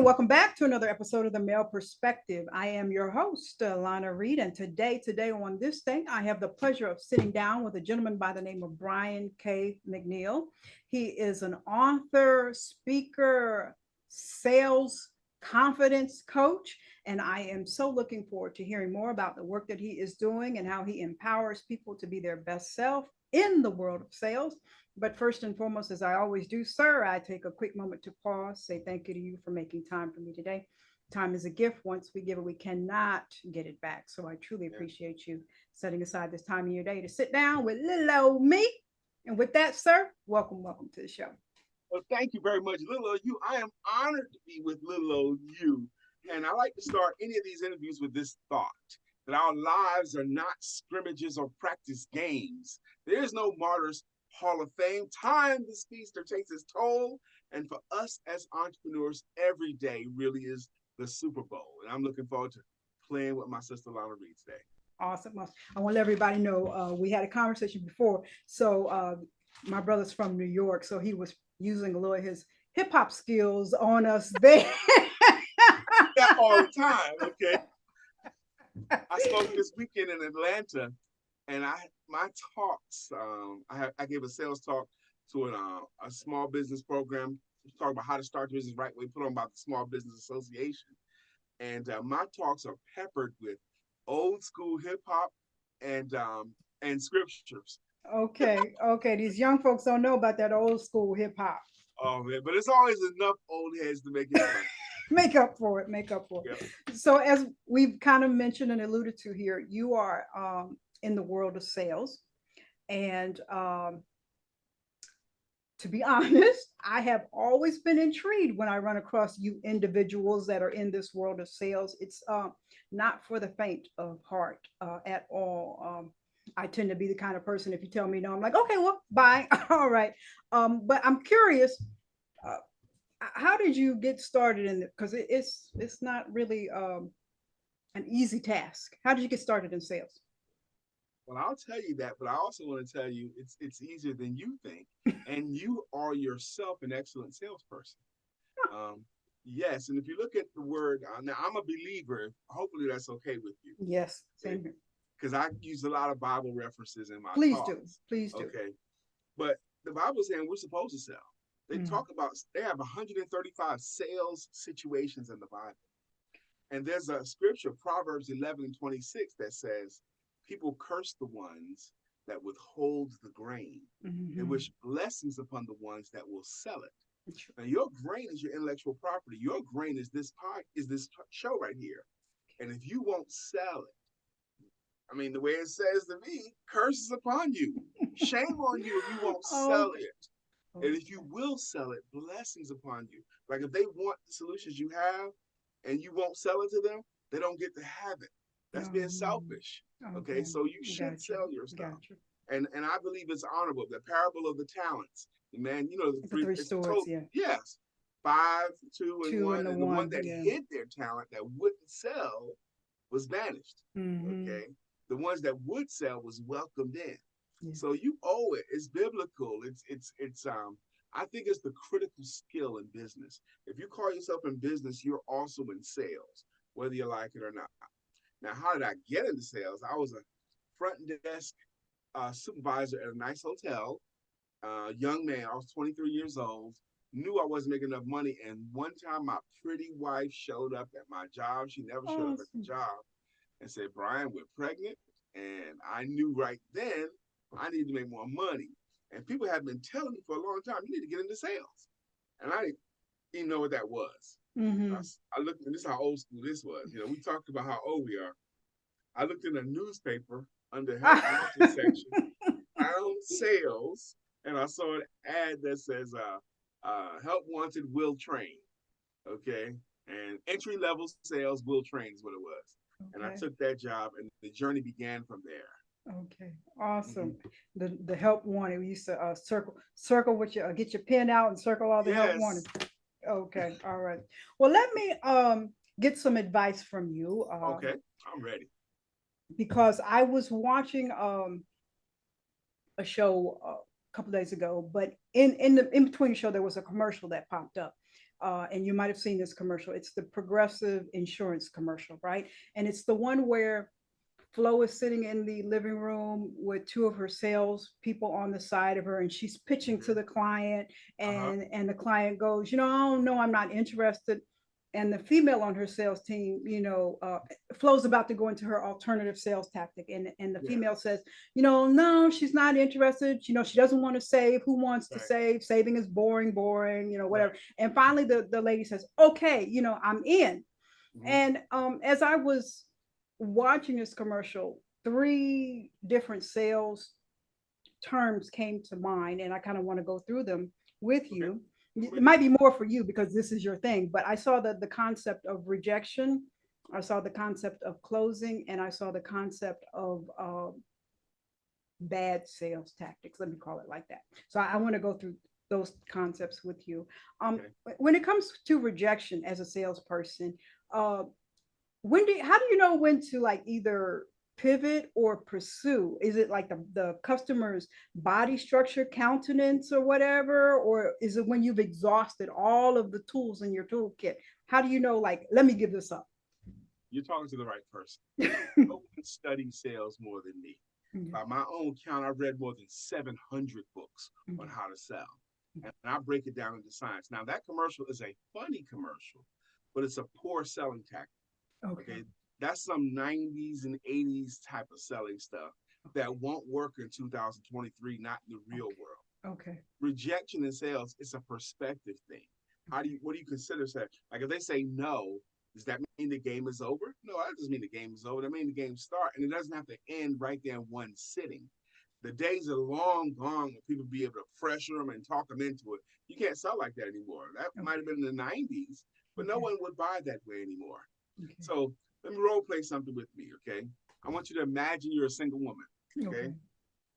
and welcome back to another episode of The Male Perspective. I am your host, Lana Reid, and today on this day, I have the pleasure of sitting down with a gentleman by the name of Brian K. McNeill. He is an author, speaker, sales confidence coach, and I am so looking forward to hearing more about the work that he is doing and how he empowers people to be their best self in the world of sales. But first and foremost, as I always do, sir, I take a quick moment to pause, say thank you to you for making time for me today. Time is a gift. Once we give it, we cannot get it back. So I truly appreciate you setting aside this time in your day to sit down with little old me. And with that, sir, welcome to the show. Well, thank you very much, little old you. I am honored to be with little old you. And I like to start any of these interviews with this thought that our lives are not scrimmages or practice games. There is no martyrs Hall of Fame. Time, this feaster, takes its toll. And for us as entrepreneurs, every day really is the Super Bowl. And I'm looking forward to playing with my sister Lana Reid today. Awesome. I want to let everybody know we had a conversation before. So my brother's from New York, so he was using a little of his hip hop skills on us there. That all the time, okay? I spoke this weekend in Atlanta, and my talks, I gave a sales talk to a small business program, talk about how to start the business right way, put on about the Small Business Association. And my talks are peppered with old school hip hop and scriptures. Okay. These young folks don't know about that old school hip hop. Oh man, but it's always enough old heads to make it fun. Make up for it. Yep. So as we've kind of mentioned and alluded to here, you are in the world of sales. And to be honest, I have always been intrigued when I run across you individuals that are in this world of sales. It's not for the faint of heart at all. I tend to be the kind of person, if you tell me no, I'm like, okay, well, bye. All right. But I'm curious, how did you get started in it? Because it's not really an easy task. How did you get started in sales? Well, I'll tell you that, but I also want to tell you it's easier than you think, and you are yourself an excellent salesperson. Yes, and if you look at the word, now I'm a believer. Hopefully, that's okay with you. Yes, same here. Because I use a lot of Bible references in my talks. Please do. Okay, but the Bible is saying we're supposed to sell. They talk about, they have 135 sales situations in the Bible. And there's a scripture, Proverbs 11:26, that says, people curse the ones that withhold the grain and wish blessings upon the ones that will sell it. Now, your grain is your intellectual property. Your grain is this show right here. And if you won't sell it, I mean, the way it says to me, curses upon you. Shame on you if you won't sell it. And if you will sell it, blessings upon you. Like if they want the solutions you have and you won't sell it to them, they don't get to have it. That's being selfish. Okay, so you should sell your stuff. And I believe it's honorable. The parable of the talents. The man, the three stores, yes. 5, 2, and 1. And the one that hid their talent that wouldn't sell was banished. Okay. The ones that would sell was welcomed in. Yeah. So you owe it. It's biblical. It's I think it's the critical skill in business. If you call yourself in business, you're also in sales, whether you like it or not. Now, how did I get into sales? I was a front desk supervisor at a nice hotel. Young man, I was 23 years old, knew I wasn't making enough money. And one time my pretty wife showed up at my job. She never showed up at the job and said, Brian, we're pregnant. And I knew right then I needed to make more money. And people had been telling me for a long time, you need to get into sales. And I didn't even know what that was. I looked, and this is how old school this was. We talked about how old we are. I looked in a newspaper under health wanted section, found sales, and I saw an ad that says, help wanted will train. Okay. And entry level sales will train is what it was. Okay. And I took that job, and the journey began from there. Okay, awesome. The help wanted. We used to circle with your get your pen out and circle all the help wanted. Okay, all right. Well, let me get some advice from you. Okay, I'm ready. Because I was watching a show a couple days ago, but in between the show there was a commercial that popped up. and you might have seen this commercial. It's the Progressive Insurance commercial, right? And it's the one where Flo is sitting in the living room with two of her sales people on the side of her, and she's pitching to Mhm. the client, Uh-huh. and the client goes, oh no, I'm not interested. And the female on her sales team, Flo's about to go into her alternative sales tactic, and the Yeah. female says, no, she's not interested. She doesn't want to save. Who wants to Right. save? Saving is boring, whatever. Right. And finally, the lady says, okay, I'm in. Hmm. And as I was watching this commercial, three different sales terms came to mind, and I kind of want to go through them with Okay. you. I'm It ready. might be more for you because this is your thing, but I saw the concept of rejection, I saw the concept of closing, and I saw the concept of bad sales tactics. Let me call it like that. So I want to go through those concepts with you. Okay. When it comes to rejection as a salesperson, uh, how do you know when to like either pivot or pursue? Is it like the customer's body structure, countenance, or whatever, or is it when you've exhausted all of the tools in your toolkit? How do you know, like, let me give this up? You're talking to the right person. No one studies sales more than me. Mhm. By my own count, I've read more than 700 books on Mhm. how to sell. And I break it down into science. Now, that commercial is a funny commercial, but it's a poor selling tactic. Okay. Okay. That's some 90s and 80s type of selling stuff that won't work in 2023, not in the real world. Okay. Rejection in sales is a perspective thing. What do you consider that? Like if they say no, does that mean the game is over? No, that doesn't mean the game is over. That means the game start, and it doesn't have to end right there in one sitting. The days are long gone when people be able to pressure them and talk them into it. You can't sell like that anymore. That Okay. might have been in the 90s, but no Okay. one would buy that way anymore. Okay. So let me role play something with me, okay? I want you to imagine you're a single woman, okay? Okay.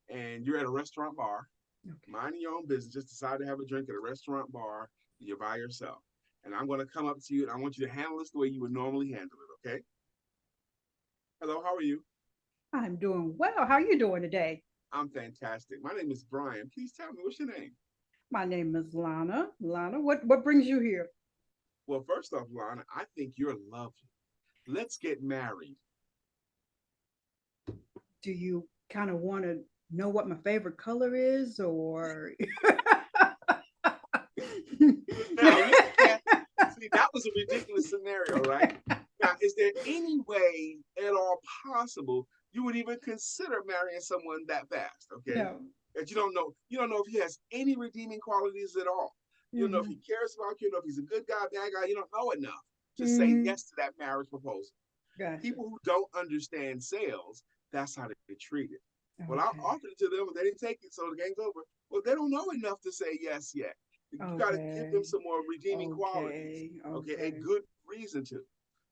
And you're at a restaurant bar, Okay. minding your own business, just decide to have a drink at a restaurant bar, you're by yourself. And I'm going to come up to you and I want you to handle this the way you would normally handle it, okay? Hello, how are you? I'm doing well. How are you doing today? I'm fantastic. My name is Brian. Please tell me, what's your name? My name is Lana. Lana, what brings you here? Well, first off, Lana, I think you're lovely. Let's get married. Do you kind of want to know what my favorite color is, or Now, you can't see that was a ridiculous scenario, right? Now, is there any way at all possible you would even consider marrying someone that fast? Okay, no? that you don't know if he has any redeeming qualities at all. You don't know if he Hmm. cares about you. You don't know if he's a good guy, bad guy. You don't know enough to say Hmm. yes to that marriage proposal. Gotcha. People who don't understand sales, that's how they treat it. Well, I Okay. offered it to them, but they didn't take it, so the game's over. Well, they don't know enough to say yes yet. You got to give them Okay. some more redeeming qualities. Okay. Okay, a Okay. good reason to.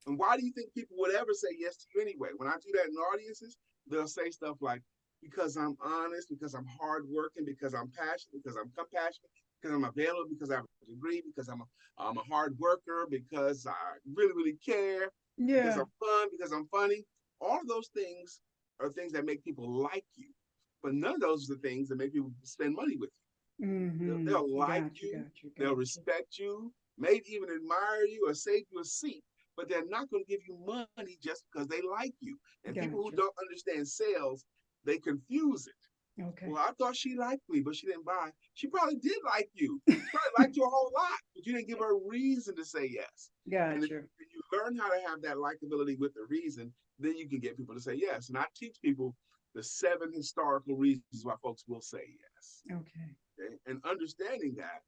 And why do you think people would ever say yes to you anyway? When I do that in audiences, they'll say stuff like, because I'm honest, because I'm hardworking, because I'm passionate, because I'm compassionate, because I'm available, because I have a degree, because I'm a hard worker, because I really care, because Yeah. I'm fun, because I'm funny. All of those things are things that make people like you. But none of those are the things that make people spend money with you. Mm-hmm. They'll like Gotcha. you, Gotcha. they'll Gotcha. respect you, maybe even admire you or save you a seat, but they're not going to give you money just because they like you. And people who Gotcha. don't understand sales, they confuse it. Okay. Well, I thought she liked me, but she didn't buy. She probably did like you. She probably liked you a whole lot, but you didn't give her a reason to say yes. And if Gotcha. you learn how to have that likability with the reason, then you can get people to say yes. And I teach people the 7 historical reasons why folks will say yes. Okay. Okay? And understanding that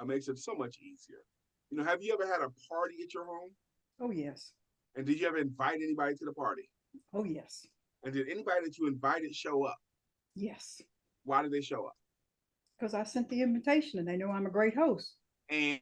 makes it so much easier. Have you ever had a party at your home? Oh yes. And did you ever invite anybody to the party? Oh yes. And did anybody that you invited show up? Yes. Why did they show up? Because I sent the invitation and they know I'm a great host. And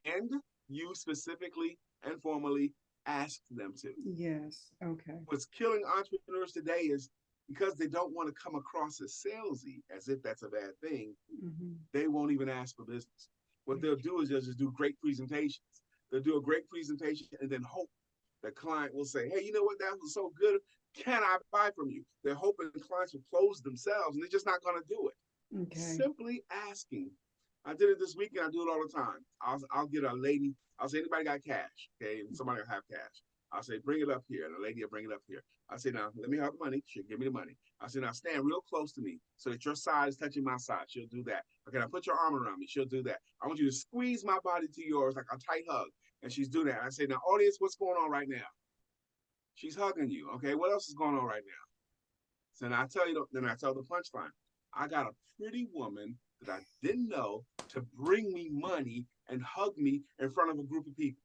you specifically and formally asked them to. Yes. Okay. What's killing entrepreneurs today is because they don't want to come across as salesy, as if that's a bad thing, Mm-hmm. they won't even ask for business. What they'll do is they'll just do great presentations. They'll do a great presentation and then hope the client will say, hey, you know what, that was so good. Can I buy from you? They're hoping clients will close themselves and they're just not going to do it. Okay. Simply asking I did it this weekend. I do it all the time. I'll get a lady. I'll say, anybody got cash? Okay, and somebody will have cash. I'll say, bring it up here, and the lady will bring it up here. I say, now let me have the money. She'll give me the money. I say, now stand real close to me so that your side is touching my side. She'll do that. Okay, now put your arm around me. She'll do that. I want you to squeeze my body to yours like a tight hug, and she's doing that. And I say, now audience, what's going on right now? She's hugging you. Okay, what else is going on right now? So then I tell you, then I tell the punchline. I got a pretty woman that I didn't know to bring me money and hug me in front of a group of people.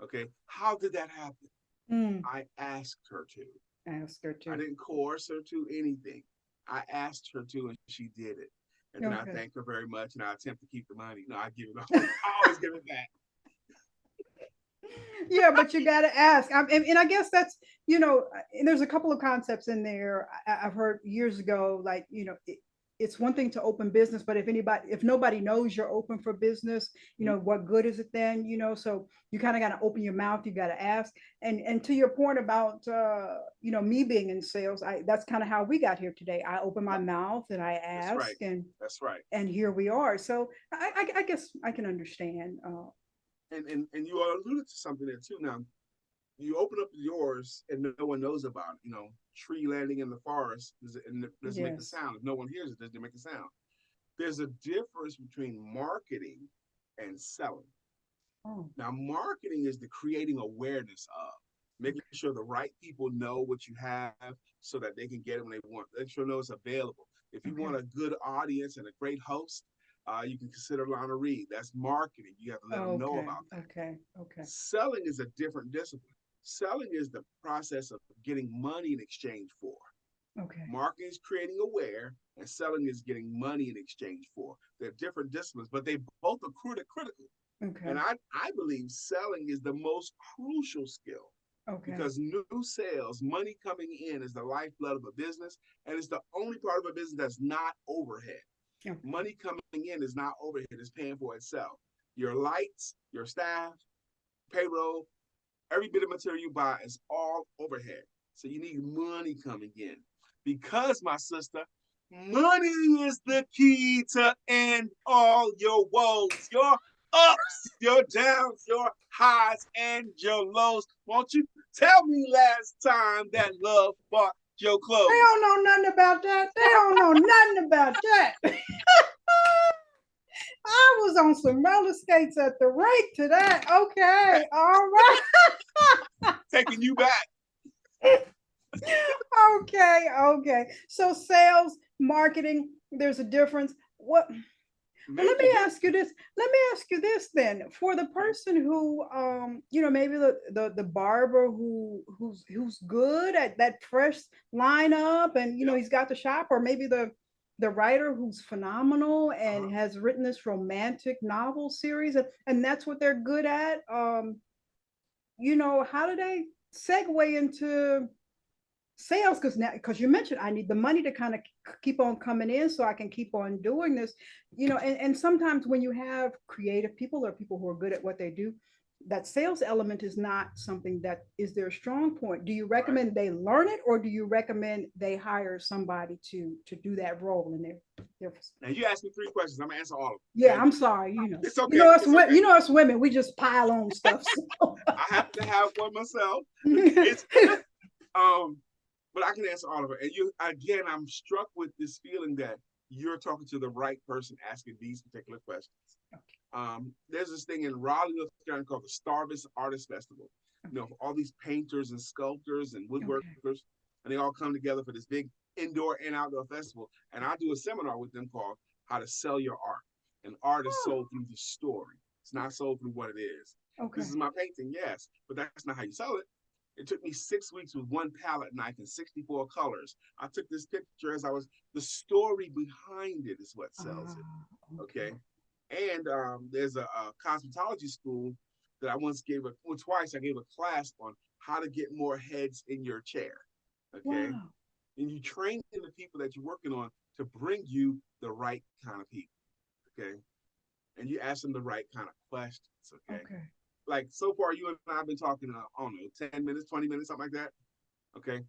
Okay, how did that happen? I asked her to. Ask her to. I didn't coerce her to anything. I asked her to, and she did it. And then I thank her very much, and I attempt to keep the money. No, I give it. I always give it back. Yeah, but you got to ask. And I guess that's, and there's a couple of concepts in there I've heard years ago, like, it's one thing to open business, but if nobody knows you're open for business, what good is it then? So you kind of got to open your mouth, you got to ask. And to your point about, me being in sales, that's kind of how we got here today. I opened my mouth and I asked. That's right. And that's right. And here we are. So I guess I can understand. And you alluded to something there too. Now, you open up yours and no one knows about it. Tree landing in the forest doesn't make a sound. If no one hears it, doesn't make a sound. There's a difference between marketing and selling. Oh. Now, marketing is the creating awareness of, making sure the right people know what you have so that they can get it when they want. Make sure they know it's available. If you want a good audience and a great host, you can consider Lana Reid. That's marketing. You have to let them know about that. Okay. Selling is a different discipline. Selling is the process of getting money in exchange for. Okay. Marketing is creating aware, and selling is getting money in exchange for. They're different disciplines, but they both are critical. Okay. And I believe selling is the most crucial skill. Okay. Because new sales, money coming in, is the lifeblood of a business, and it's the only part of a business that's not overhead. Okay. Money coming in is not overhead, it's paying for itself. Your lights, your staff, payroll, every bit of material you buy is all overhead. So you need money coming in. Because, my sister, money is the key to end all your woes, your ups, your downs, your highs, and your lows. Won't you tell me last time that love bought your clothes? They don't know nothing about that. They don't know nothing about that. I was on some roller skates at the rake today. Okay, all right. Taking you back. Okay. So sales, marketing, there's a difference. Let me ask you this then. For the person who maybe the barber who's good at that fresh lineup and he's got the shop, or maybe the writer who's phenomenal and has written this romantic novel series and that's what they're good at. How do they segue into sales? Because you mentioned I need the money to kind of keep on coming in so I can keep on doing this, and sometimes when you have creative people or people who are good at what they do, that sales element is not something that is their strong point. Do you recommend they learn it, or do you recommend they hire somebody to do that role in their Now you asked me 3 questions. I'm gonna answer all of them. Yeah, I'm sorry. It's okay. Us women, we just pile on stuff. So. I happen to have one myself. But I can answer all of it. And I'm struck with this feeling that you're talking to the right person asking these particular questions. Okay. There's this thing in Raleigh, North Carolina called the Starvis Artist Festival. Okay. For all these painters and sculptors and woodworkers, and they all come together for this big indoor and outdoor festival. And I do a seminar with them called How to Sell Your Art. And art is sold through the story. It's not sold through what it is. Okay. This is my painting, yes, but that's not how you sell it. It took me 6 weeks with one palette knife and 64 colors. I took this picture the story behind it is what sells it. Okay. And there's a cosmetology school that I twice I gave a class on how to get more heads in your chair. Okay. Wow. And you train the people that you're working on to bring you the right kind of people. Okay. And you ask them the right kind of questions. Okay. Like so far, you and I have been talking, I don't know, 10 minutes, 20 minutes, something like that. Okay.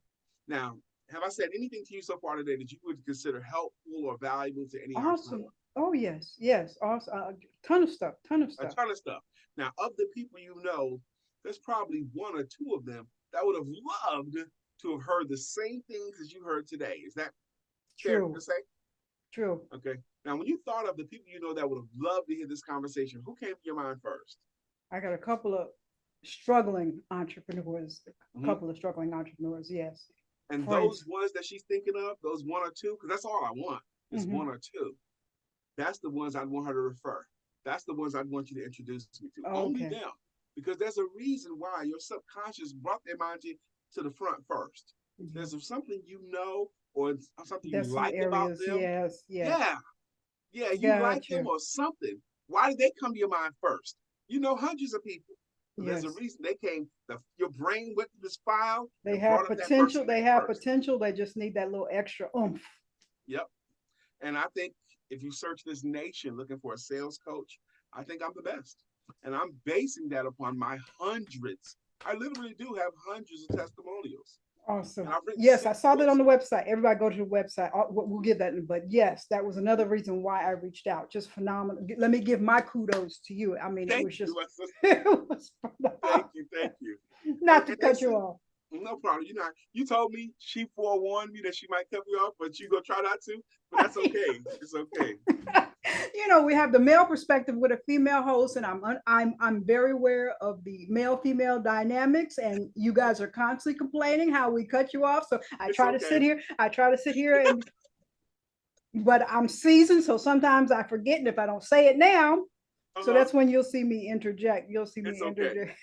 Now, Have I said anything to you so far today that you would consider helpful or valuable to any Awesome. entrepreneur? Oh yes, yes. Awesome. Ton of stuff. Ton of A stuff. ton of stuff. Now, of the people you know, there's probably one or two of them that would have loved to have heard the same things as you heard today. Is that fair to True. say? True. Okay. Now, when you thought of the people you know that would have loved to hear this conversation, who came to your mind first? I got a couple of struggling entrepreneurs. A Hmm. couple of struggling entrepreneurs. Yes. And those Friends. ones that she's thinking of, those one or two, because that's all I want is one Hmm. or two. That's the ones I'd want her to refer. That's the ones I'd want you to introduce me to. Only Okay. them. Because there's a reason why your subconscious brought their mind to the front first. Mhm. There's something you know or something you That's some like about areas. them. Yes. Yes. Yeah, yeah, you like Got them you. or something. Why did they come to your mind first? You know hundreds of people. So there's a Yes. reason they came. Your brain went to this file They and brought have up that potential. person They name have first. potential. They just need that little extra oomph. Yep. And I think if you search this nation looking for a sales coach, I think I'm the best. And I'm basing that upon my hundreds. I literally do have hundreds of testimonials. Awesome. And I've written Yes, I six saw that on books. the website. Everybody go to the website. We'll give that. But yes, that was another reason why I reached out. Just phenomenal. Let me give my kudos to you. I mean, it Thank was you, just, my sister. it was Thank you. Thank you. not to And cut you listen, off. no problem. You told me she forewarned me that she might cut me off, but you gonna try not to. But that's okay. It's okay. We have the male perspective with a female host, and I'm very aware of the male female dynamics. And you guys are constantly complaining how we cut you off. So I It's try to okay. sit here. I try to sit here and but I'm seasoned, so sometimes I forget, and if I don't say it now, so Uh-huh. that's when you'll see me interject. You'll see It's me okay. interject.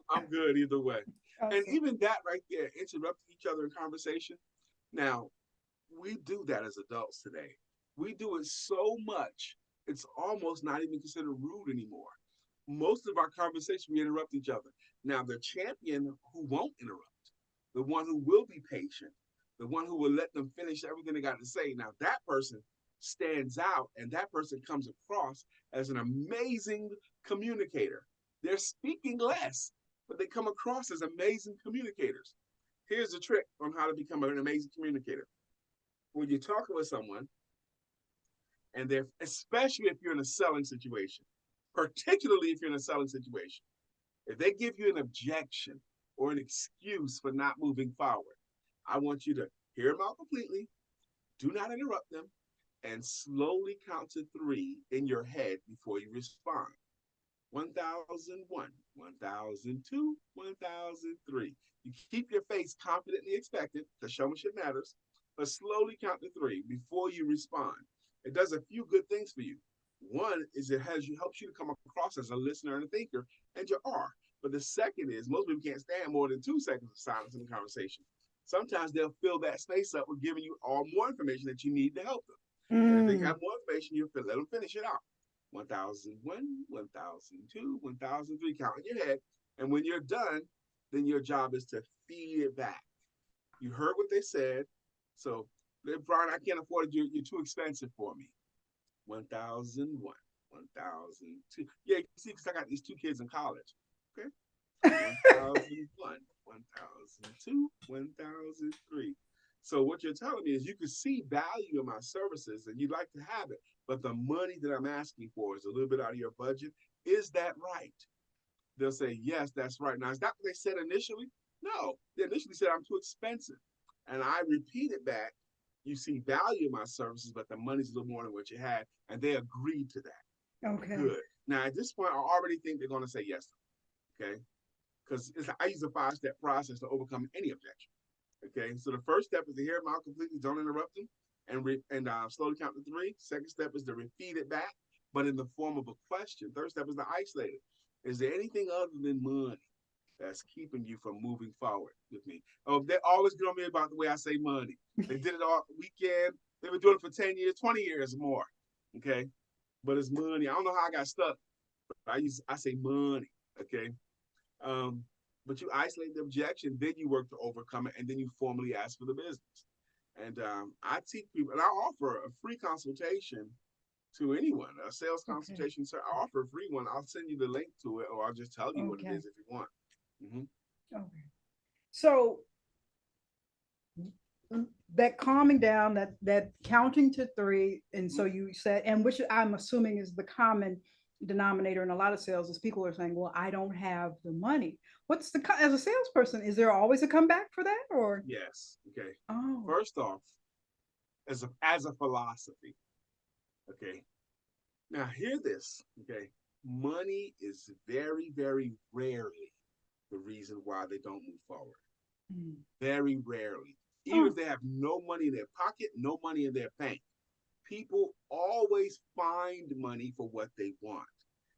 I'm good either way. And Awesome. even that right there, interrupting each other in conversation. Now, we do that as adults today. We do it so much, it's almost not even considered rude anymore. Most of our conversation, we interrupt each other. Now, the champion who won't interrupt, the one who will be patient, the one who will let them finish everything they got to say. Now, that person stands out and that person comes across as an amazing communicator. They're speaking less, but they come across as amazing communicators. Here's the trick on how to become an amazing communicator. When you're talking with someone, and they're, especially if you're in a selling situation, particularly if you're in a selling situation, if they give you an objection or an excuse for not moving forward, I want you to hear them out completely, do not interrupt them, and slowly count to three in your head before you respond. 1001, 1002, 1003. You keep your face confidently expectant because showmanship matters, but slowly count to three before you respond. It does a few good things for you. One is it helps you to come across as a listener and a thinker, and you are. But the second is most people can't stand more than 2 seconds of silence in the conversation. Sometimes they'll fill that space up with giving you all more information that you need to help them. And if they Mm, have more information, you let them finish it out. 1001, 1002, 1003, count in your head. And when you're done, then your job is to feed it back. You heard what they said. So, Brian, I can't afford you. You're too expensive for me. 1001, 1002. Yeah, you see, because I got these two kids in college. Okay. 1001, 1002, 1003. So what you're telling me is you can see value in my services and you'd like to have it, but the money that I'm asking for is a little bit out of your budget. Is that right? They'll say, yes, that's right. Now, is that what they said initially? No, they initially said I'm too expensive. And I repeated back, you see value in my services, but the money's a little more than what you had. And they agreed to that. okay. Good. Now, at this point, I already think they're going to say yes. Okay. Because I use a 5-step process to overcome any objection. Okay. So the first step is to hear them out completely, don't interrupt them, and slowly count to three. Second step is to repeat it back, but in the form of a question. Third step is to isolate it. Is there anything other than money that's keeping you from moving forward with me? Oh, they always get on me about the way I say money. They did it all weekend. They've been doing it for 10 years, 20 years or more. Okay. But it's money. I don't know how I got stuck. But I say money. Okay. Um, but you isolate the objection, then you work to overcome it, and then you formally ask for the business. And I teach people, and I offer a free consultation to anyone, a sales Okay. consultation. So I offer a free one. I'll send you the link to it, or I'll just tell you what it Okay. is if you want. Mm-hmm. Okay. So that calming down, that counting to three, and so you said, and which I'm assuming is the common denominator in a lot of sales, is people are saying, "Well, I don't have the money." What's the as a salesperson? Is there always a comeback for that, or? Yes. Okay. Oh, First off, as a philosophy. Okay. Now hear this. Okay. Money is very, very rarely the reason why they don't move forward. mm. Very rarely. Even if Oh, they have no money in their pocket, no money in their bank, people always find money for what they want.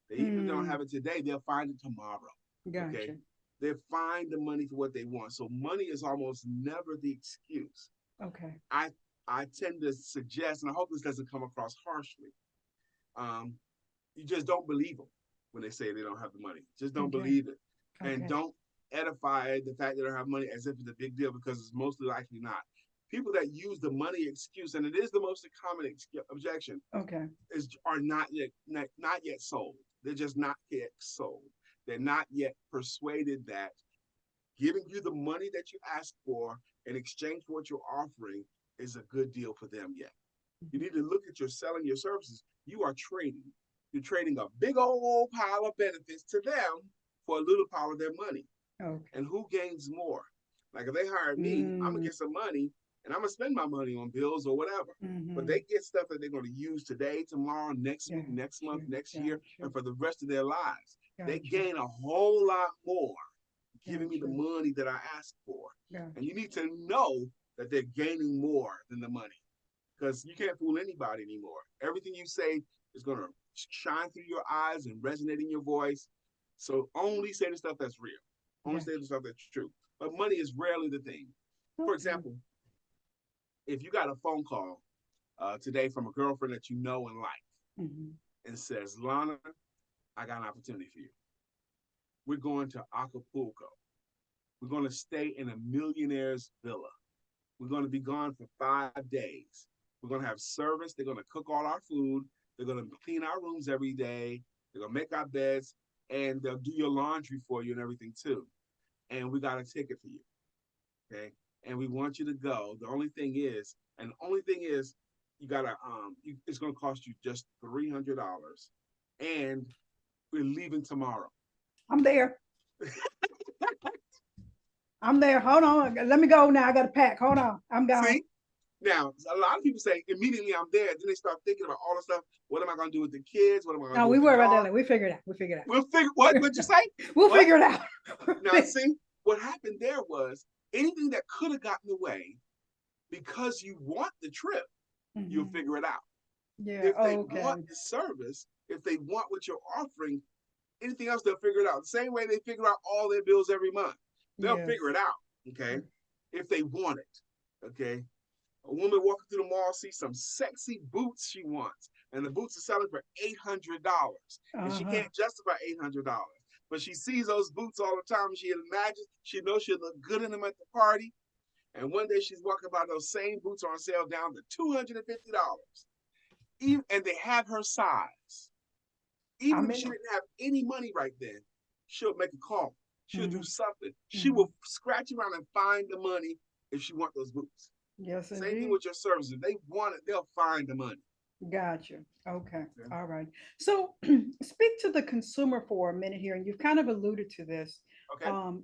They even don't mm. have it today, they'll find it tomorrow. Okay. Gotcha. They find the money for what they want. So money is almost never the excuse. Okay. I I tend to suggest, and I hope this doesn't come across harshly, um, you just don't believe them when they say they don't have the money. Just don't Okay. believe it. And Okay. don't edify the fact that they don't have money as if it's a big deal, because it's mostly likely not. People that use the money excuse, and it is the most common objection, Okay. are not yet sold. They're just not yet sold. They're not yet persuaded that giving you the money that you ask for in exchange for what you're offering is a good deal for them yet. You need to look at your selling your services. You are trading. You're trading a big old pile of benefits to them for a little pile of their money. Okay. And who gains more? Like if they hire me, I'm gonna Mm, get some money and I'm gonna spend my money on bills or whatever. But mm-hmm. they get stuff that they're gonna use today, tomorrow, next week, next month, Gotcha. next year, Gotcha. and for the rest of their lives. They Gotcha. gain a whole lot more giving me the Gotcha. money that I asked for. And Gotcha. you need to know that they're gaining more than the money, because you can't fool anybody anymore. Everything you say is going to shine through your eyes and resonate in your voice. So only say the stuff that's real. Only say Gotcha. the stuff that's true. But money is rarely the thing. For Okay. example, if you got a phone call today from a girlfriend that you know and like, Mm-hmm. and says, Lana, I got an opportunity for you. We're going to Acapulco. We're going to stay in a millionaire's villa. We're going to be gone for 5 days. We're going to have service. They're going to cook all our food. They're going to clean our rooms every day. They're going to make our beds, and they'll do your laundry for you and everything too. And we got a ticket for you. Okay. And we want you to go. The only thing is, you gotta it's gonna cost you just $300, and we're leaving tomorrow. I'm there. I'm there. Hold on. Let me go now. I got to pack. Hold on. I'm gone. See, now, a lot of people say immediately I'm there. Then they start thinking about all the stuff. What am I going to do with the kids? What am I going to No, do we with the worry about that dog? later. We figure it out. We figure it We'll figure. What? out. What'd you say? We'll What? figure it out. Now, see, what happened there was anything that could have gotten away because you want the trip, you'll Mm-hmm. figure it out. Yeah. If they Okay. want the service, if they want what you're offering, anything else, they'll figure it out. The same way they figure out all their bills every month. They'll Yes. figure it out, okay, if they want it, okay? A woman walking through the mall sees some sexy boots she wants, and the boots are selling for $800, and she Uh-huh. can't justify $800. But she sees those boots all the time. And she imagines she knows she'll look good in them at the party. And one day she's walking by, those same boots are on sale down to $250. And they have her size. Even I'm if she in. didn't have any money right then, she'll make a call. She'll Mm-hmm. do something. She Mm-hmm. will scratch around and find the money if she wants those boots. Yes, Same thing indeed. with your services. If they want it, they'll find the money. Gotcha. Okay. Okay. All right. So speak to the consumer for a minute here, and you've kind of alluded to this. Okay.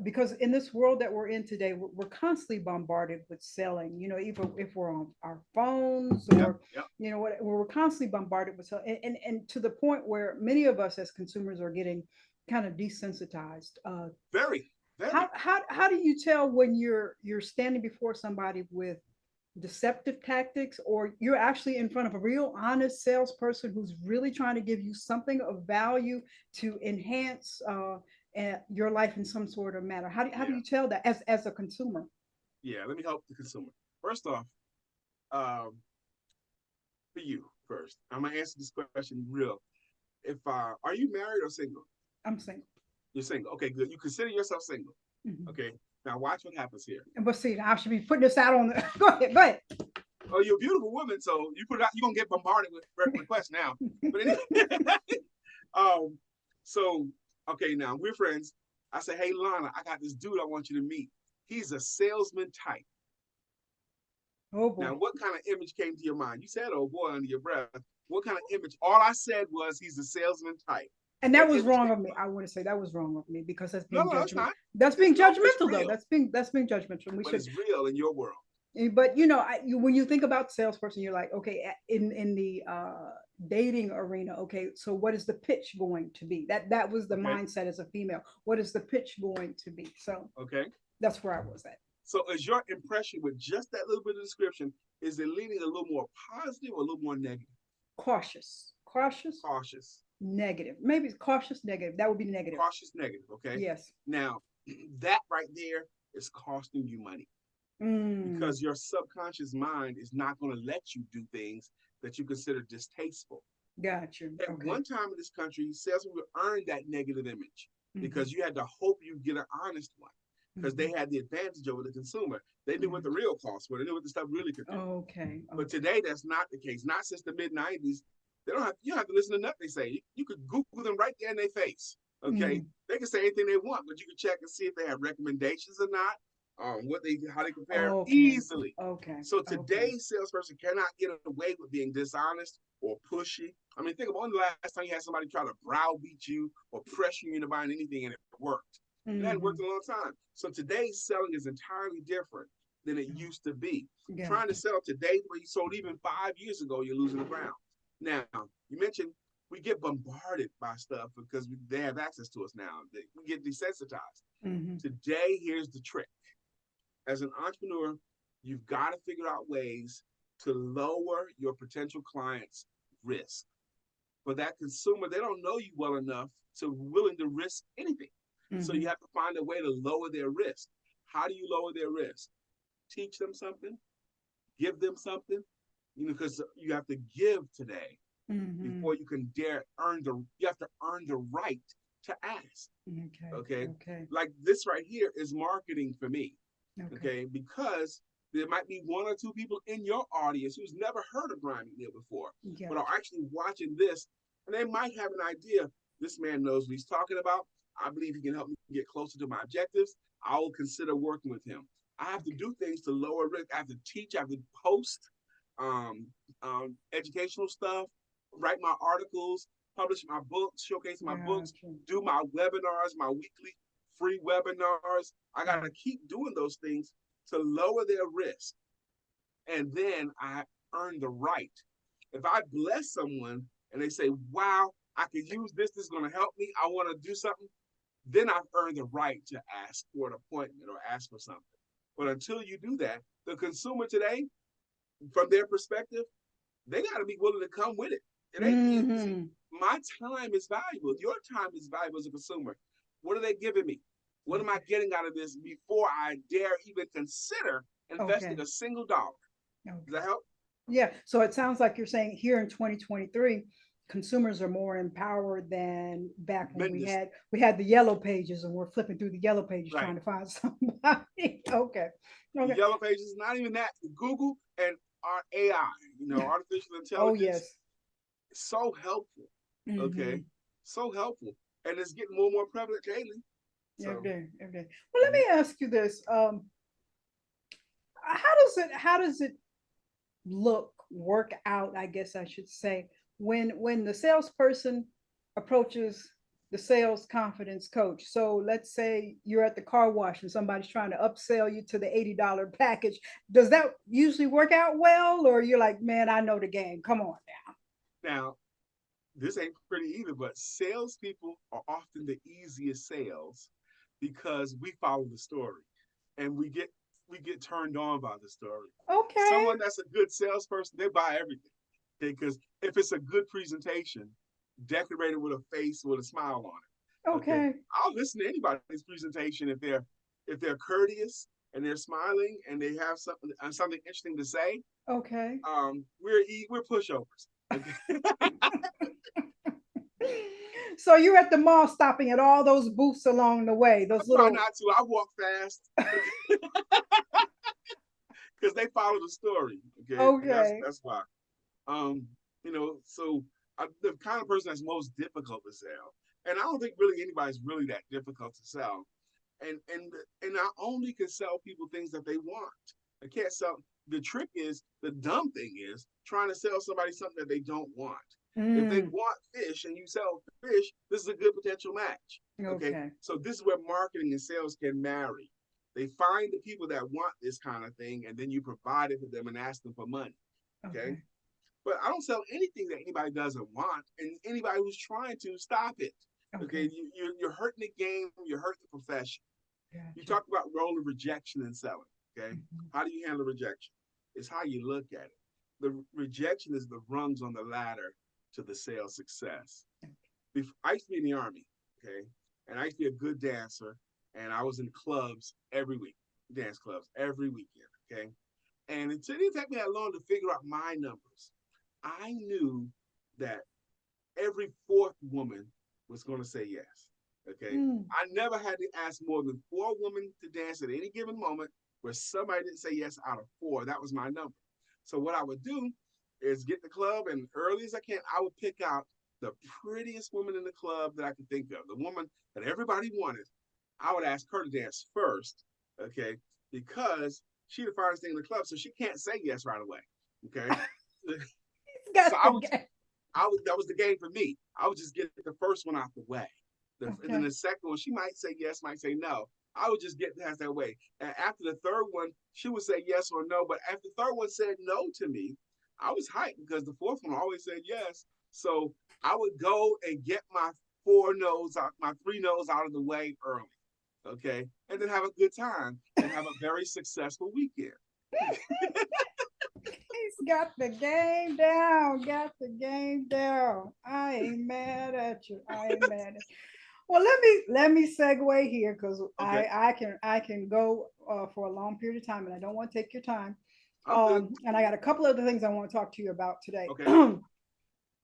Because in this world that we're in today, we're constantly bombarded with selling, even if we're on our phones Yep. or, Yep. we're constantly bombarded with selling. And to the point where many of us as consumers are getting kind of desensitized. Very. How, Very. how do you tell when you're standing before somebody with deceptive tactics, or you're actually in front of a real honest salesperson who's really trying to give you something of value to enhance your life in some sort of manner? How do Yeah. you tell that as a consumer? Yeah. Let me help the consumer. First off, um, for you first, I'm gonna answer this question real. If Are you married or single? I'm single. You're single. Okay, good. You consider yourself single. Mhm. Okay. Now watch what happens here. But see, I should be putting this out on the go ahead, go ahead. Oh, you're a beautiful woman, so you put it out. You're gonna get bombarded with requests now. But anyway, um, so okay, now we're friends. I say, hey Lana, I got this dude I want you to meet. He's a salesman type. Oh Now, boy. what kind of image came to your mind? You said, "Oh boy," under your breath. What kind of image? All I said was he's a salesman type. And that What was image wrong came of to me. mind? I want to say that was wrong of me because that's No, being no, it's judgment. not. That's It's being no, it's judgmental though. real, That's being judgmental. We but should. it's real in your world. But you know, when you think about salesperson, you're like, okay, in the dating arena, okay, so what is the pitch going to be? That was the Okay, mindset as a female. What is the pitch going to be? So okay. that's where I was at. So, is your impression with just that little bit of description, is it leaning a little more positive or a little more negative? Cautious, cautious, Cautious, negative. Maybe it's cautious, negative. That would be negative. cautious, negative. Okay. Yes. Now, that right there is costing you money Mm, because your subconscious mind is not going to let you do things that you consider distasteful. got you. At Okay. one time in this country, salesmen would earn that negative image Mm-hmm, because you had to hope you get an honest one because mm-hmm, they had the advantage over the consumer. They knew what mm-hmm. the real costs were. They knew what the stuff really could do. Okay. But Okay. today, that's not the case. Not since the mid '90s. They don't have you don't have to listen to nothing they say. You could Google them right there in their face. Okay, Mm, they can say anything they want, but you can check and see if they have recommendations or not. What they how they compare okay. easily. Okay. So Okay. today's salesperson cannot get away with being dishonest or pushy. I mean, think about when the last time you had somebody try to browbeat you or pressure you into buying anything and it worked. It hadn't Mm-hmm. worked in a long time. So today's selling is entirely different than it used to be. Trying to Gotcha. sell today where you sold even 5 years ago, you're losing the ground. Now, you mentioned we get bombarded by stuff because they have access to us now. We get desensitized. Mm-hmm. Today, here's the trick. As an entrepreneur, you've got to figure out ways to lower your potential clients' risk. For that consumer, they don't know you well enough to willing to risk anything. So Mm-hmm. you have to find a way to lower their risk. How do you lower their risk? Teach them something, give them something, because you have to give today Mm-hmm. before you can dare you have to earn the right to ask. Okay. Okay. Okay. Like this right here is marketing for me. Okay. Okay. Because there might be one or two people in your audience who's never heard of Brian McNeill before, but are Gotcha. actually watching this and they might have an idea. This man knows what he's talking about. I believe he can help me get closer to my objectives. I will consider working with him. I have to Okay. do things to lower risk. I have to teach. I have to post um, educational stuff, write my articles, publish my books, showcase my books, Gotcha. do my webinars, my weekly free webinars. I got to Mm. keep doing those things to lower their risk. And then I earn the right. If I bless someone and they say, wow, I could use this, this is going to help me, I want to do something, then I've earned the right to ask for an appointment or ask for something. But until you do that, the consumer today, from their perspective, they got to be willing to come with it. It ain't see, Mm-hmm. my time is valuable. Your time is valuable as a consumer. What are they giving me? What am I Okay. getting out of this before I dare even consider investing Okay. a single dollar? Does that Okay. help? Yeah. So it sounds like you're saying here in 2023, consumers are more empowered than back when Tremendous. we had the yellow pages and we're flipping through the yellow pages Right. trying to find somebody. Okay. The Okay. yellow pages, not even that. Google and our AI, artificial Oh intelligence, yes. so helpful. Okay. Mm-hmm. So helpful. And it's getting more and more prevalent daily. Every So, day, every day. Well, let mhm. me ask you this: how does it work out? I guess I should say when the salesperson approaches the sales confidence coach. So let's say you're at the car wash and somebody's trying to upsell you to the $80 package. Does that usually work out well, or you're like, man, I know the game. Come on now. Now, this ain't pretty either, but salespeople are often the easiest sales because we follow the story and we get turned on by the story. Okay. Someone that's a good salesperson, they buy everything. Okay, because if it's a good presentation, decorated with a face with a smile on it. Okay. Okay. I'll listen to anybody's presentation if they're courteous and they're smiling and they have something interesting to say. Okay. We're pushovers. Okay. So you're at the mall stopping at all those booths along the way, I those try little. not to. I walk fast because they follow the story. Okay, and that's Okay. that's why. Um, so I'm the kind of person that's most difficult to sell, and I don't think really anybody's really that difficult to sell. And I only can sell people things that they want. I can't sell. the trick is, the dumb thing is trying to sell somebody something that they don't want. If they Mm, want fish and you sell fish, this is a good potential match. Okay. okay. So this is where marketing and sales can marry. They find the people that want this kind of thing, and then you provide it for them and ask them for money. Okay. Okay. But I don't sell anything that anybody doesn't want, and anybody who's trying to stop it. Okay. Okay. You're hurting the game, you're hurting the profession. You Gotcha. talk about role of rejection in selling. Okay. Mhm. How do you handle rejection? It's how you look at it. The rejection is the rungs on the ladder to the sales success. I used to be in the Army, okay? And I used to be a good dancer, and I was in clubs every week, dance clubs every weekend, okay? And it didn't take me that long to figure out my numbers. I knew that every fourth woman was going to say yes, okay? Mm, I never had to ask more than four women to dance at any given moment where somebody didn't say yes out of four. That was my number. So what I would do is get the club, and early as I can, I would pick out the prettiest woman in the club that I could think of, the woman that everybody wanted. I would ask her to dance first, okay, because she's the finest thing in the club, so she can't say yes right away, okay. he's So got the game. that was the game for me. I would just get the first one out the way, and then Okay. the second one she might say yes, might say no. I would just get past that way, and after the third one, she would say yes or no. But after the third one said no to me, I was hyped because the fourth one always said yes. So I would go and get my four no's out, my three no's out of the way early, okay, and then have a good time and have a very successful weekend. He's got the game down. Got the game down. I ain't mad at you. I ain't mad at you. Well, let me segue here because Okay, I can go for a long period of time, and I don't want to take your time. I'm good. And I got a couple other things I want to talk to you about today. Okay,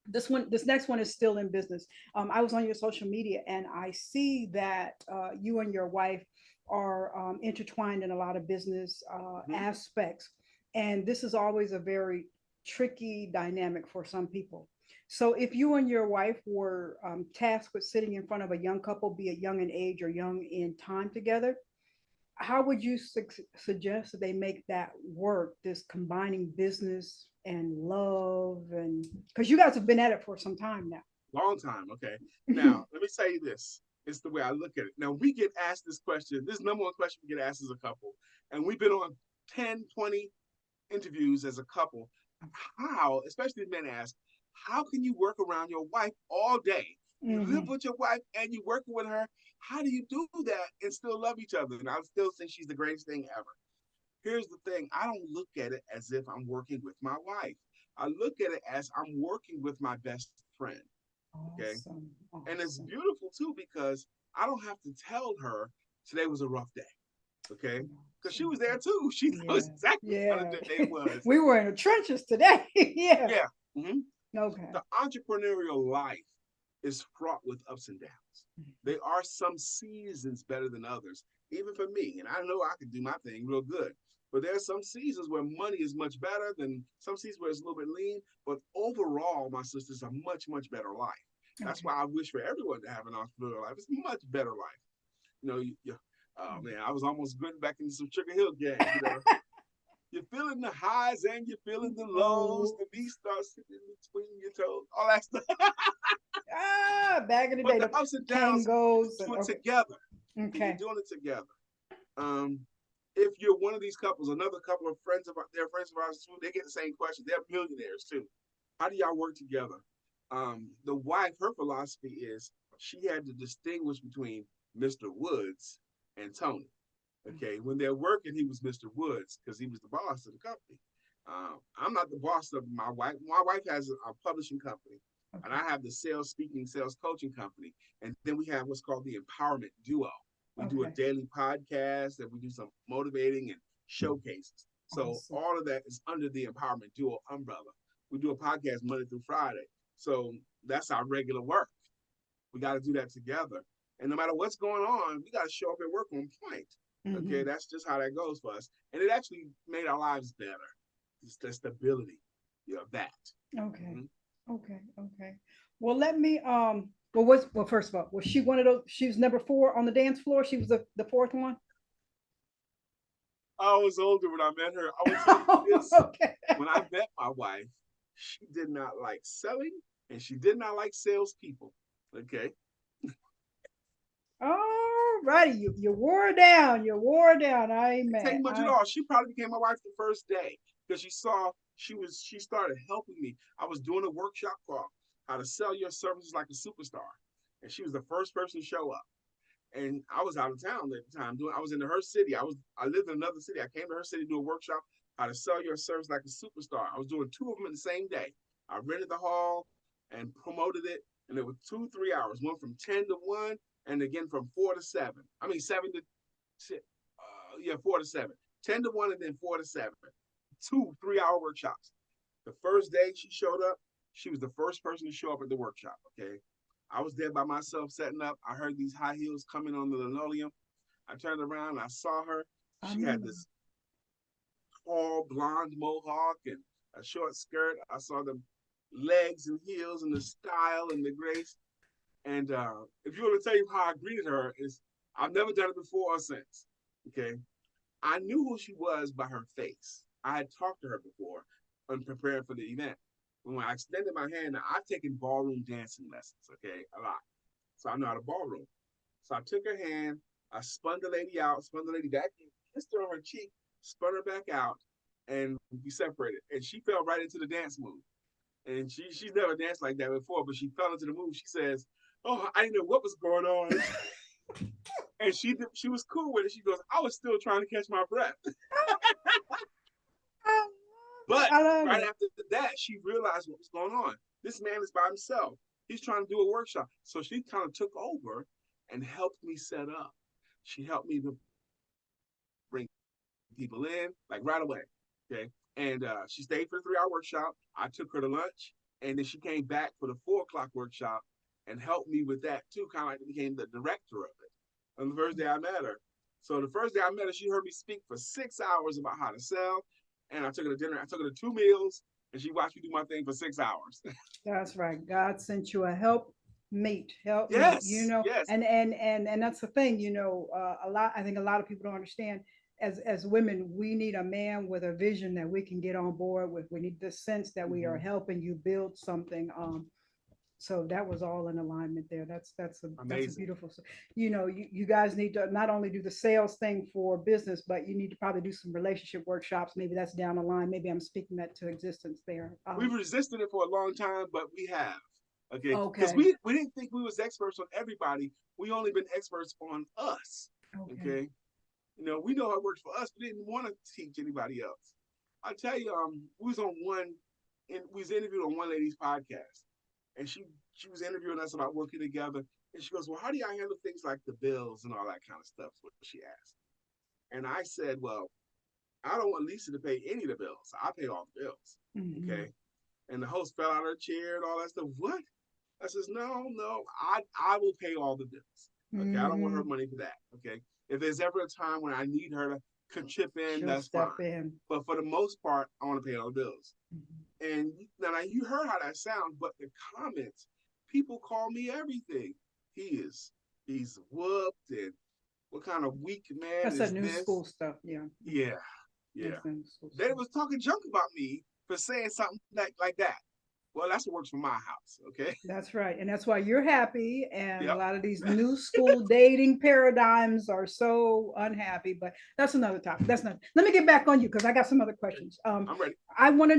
This next one is still in business. I was on your social media, and I see that you and your wife are intertwined in a lot of business mm-hmm. aspects, and this is always a very tricky dynamic for some people. So, if you and your wife were tasked with sitting in front of a young couple, be it young in age or young in time together, how would you suggest that they make that work, this combining business and love? And because you guys have been at it for some time Long time. Okay. now. Now, let me say this. It's the way I look at it. Now, we get asked this question. This number one question we get asked as a couple. And we've been on 10, 20 interviews as a couple. How, especially men ask, how can you work around your wife all day? You live Hmm. with your wife and you work with her. How do you do that and still love each other? And I still think she's the greatest thing ever. Here's the thing. I don't look at it as if I'm working with my wife. I look at it as I'm working with my best friend. Okay. Awesome. And it's Awesome. beautiful too because I don't have to tell her today was a rough day. Okay. Because she Awesome. was there too. She knows Yeah. exactly what kind Yeah. of day it was. We were in the trenches today. Yeah. Yeah. Mm-hmm. Okay. The entrepreneurial life is fraught with ups and downs. There are some seasons better than others, even for me. And I know I can do my thing real good. But there are some seasons where money is much better than some seasons where it's a little bit lean. But overall, my sisters, a much, much better life. That's Okay. why I wish for everyone to have an entrepreneurial life. It's a much better life. You know, oh man, I was almost getting back into some Sugar Hill gang. You know, you're feeling the highs and you're feeling the lows. Oh, The beast starts sitting between your toes, all that stuff. back in the But day, the the ups and downs, you tangos do and it okay. together, and you're Okay. doing it together. Um, if you're one of these couples, another couple of friends of their friends of ours too, they get the same question. They're millionaires too. How do y'all work together? The wife, her philosophy is she had to distinguish between Mr. Woods and Tony. Okay, when they're working, he was Mr. Woods because he was the boss of the company. I'm not the boss of my wife. My wife has a publishing company, and Okay. I have the sales speaking, sales coaching company. And then we have what's called the empowerment duo. We do a Okay. daily podcast and we do some motivating and showcases. So Awesome. all of that is under the empowerment duo umbrella. We do a podcast Monday through Friday. So that's our regular work. We got to do that together. And no matter what's going on, we got to show up at work on point. Okay, Hmm. that's just how that goes for us. And it actually made our lives better. It's the stability of that. Okay. Mm-hmm. Okay. Okay. Well, let me well first of all, was she one of those she was number four on the dance floor? She was the fourth one? I was older when I met her. I would tell you this. Okay. When I met my wife, she did not like selling and she did not like salespeople. Okay. All righty. You wore down. You wore down. I ain't Didn't mad. take much at all. She probably became my wife the first day because she started helping me. I was doing a workshop called How to Sell Your Services Like a Superstar. And she was the first person to show up. And I was out of town at the time. I was in her city. I lived in another city. I came to her city to do a workshop, How to Sell Your Service Like a Superstar. I was doing two of them in the same day. I rented the hall and promoted it, and it was 2 3 hours, one from 10 to 1, and again from 4 to 7. I mean 7 to 4 to 7, 10 to 1, and then 4 to 7. 2 3 hour workshops. The first day she showed up, she was the first person to show up at the workshop. Okay, I was there by myself setting up. I heard these high heels coming on the linoleum. I turned around and I saw her. I She had remember. this tall blonde mohawk and a short skirt. I saw the legs and heels and the style and the grace. And if you want to tell you how I greeted her, is I've never done it before or since. Okay, I knew who she was by her face. I had talked to her before and prepared for the event. When I extended my hand, now, I've taken ballroom dancing lessons, okay, a lot. So I know how to ballroom. So I took her hand, I spun the lady out, spun the lady back, kissed her on her cheek, spun her back out, and we separated. And she fell right into the dance move. And she's never danced like that before, but she fell into the move. She says, "Oh, I didn't know what was going on." And she was cool with it. She goes, "I was still trying to catch my breath." But I love right it. after that, she realized what was going on. This man is by himself. He's trying to do a workshop. So she kind of took over and helped me set up. She helped me to bring people in like right away. Okay. And she stayed for the 3 hour workshop. I took her to lunch. And then she came back for the 4 o'clock workshop and helped me with that too. Kind of like became the director of it on the first day I met her. So the first day I met her, she heard me speak for 6 hours about how to sell. And I took her to dinner. I took her to 2 meals, and she watched me do my thing for 6 hours. That's right. God sent you a help meet, Yes, yes. and that's the thing, a lot, I think a lot of people don't understand. As women, we need a man with a vision that we can get on board with. We need the sense that we are Mm-hmm. helping you build something. So that was all in alignment there. That's a Amazing. beautiful. You guys need to not only do the sales thing for business, but you need to probably do some relationship workshops. Maybe that's down the line. Maybe I'm speaking that to existence there. We've resisted it for a long time, but we have. Okay, because Okay. we didn't think we was experts on everybody. We only been experts on us. Okay. Okay, we know it works for us. We didn't want to teach anybody else. I tell you, we was on one, and we was interviewed on one lady's podcast, and she was interviewing us about working together, and she goes, "Well, how do y'all handle things like the bills and all that kind of stuff?" What she asked, and I said, "Well, I don't want Lisa to pay any of the bills. I pay all the bills." Mm-hmm. Okay, and the host fell out of her chair and all that stuff. What? I says, no, I will pay all the bills. Okay, I don't want her Mm-hmm. money for that. Okay, if there's ever a time when I need her to chip in, She'll that's fine. step in. But for the most part, I want to pay all the bills. Mm-hmm. And now you heard how that sounds, but the comments, people call me everything. He's whooped, and what kind of weak man That's a is new this? school stuff. Yeah. Mm-hmm. Yeah, yeah. That's the new school They stuff. was talking junk about me for saying something like that. Well, that's what works for my house. Okay. That's right. And that's why you're happy. And a Yep. lot of these new school dating paradigms are so unhappy. But that's another topic. That's not. Let me get back on you because I got some other Okay. questions. I'm ready. I want to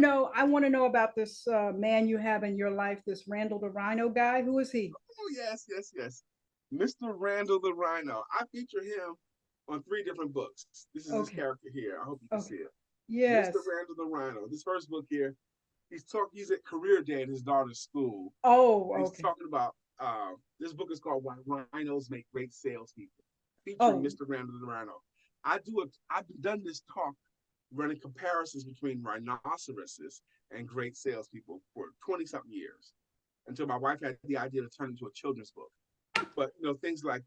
know about this man you have in your life, this Randall the Rhino guy. Who is he? Oh, yes, yes, yes. Mr. Randall the Rhino. I feature him on 3 different books. This is his Okay. character here. I hope you can Okay. see it. Mr. Yes. Randall the Rhino. This first book here, he's at career day at his daughter's school. Oh, And he's okay. talking about this book is called Why Rhinos Make Great Salespeople, featuring Oh, Mr. Randall the Rhino. I've done this talk running comparisons between rhinoceroses and great salespeople for 20 something years until my wife had the idea to turn it into a children's book. But things like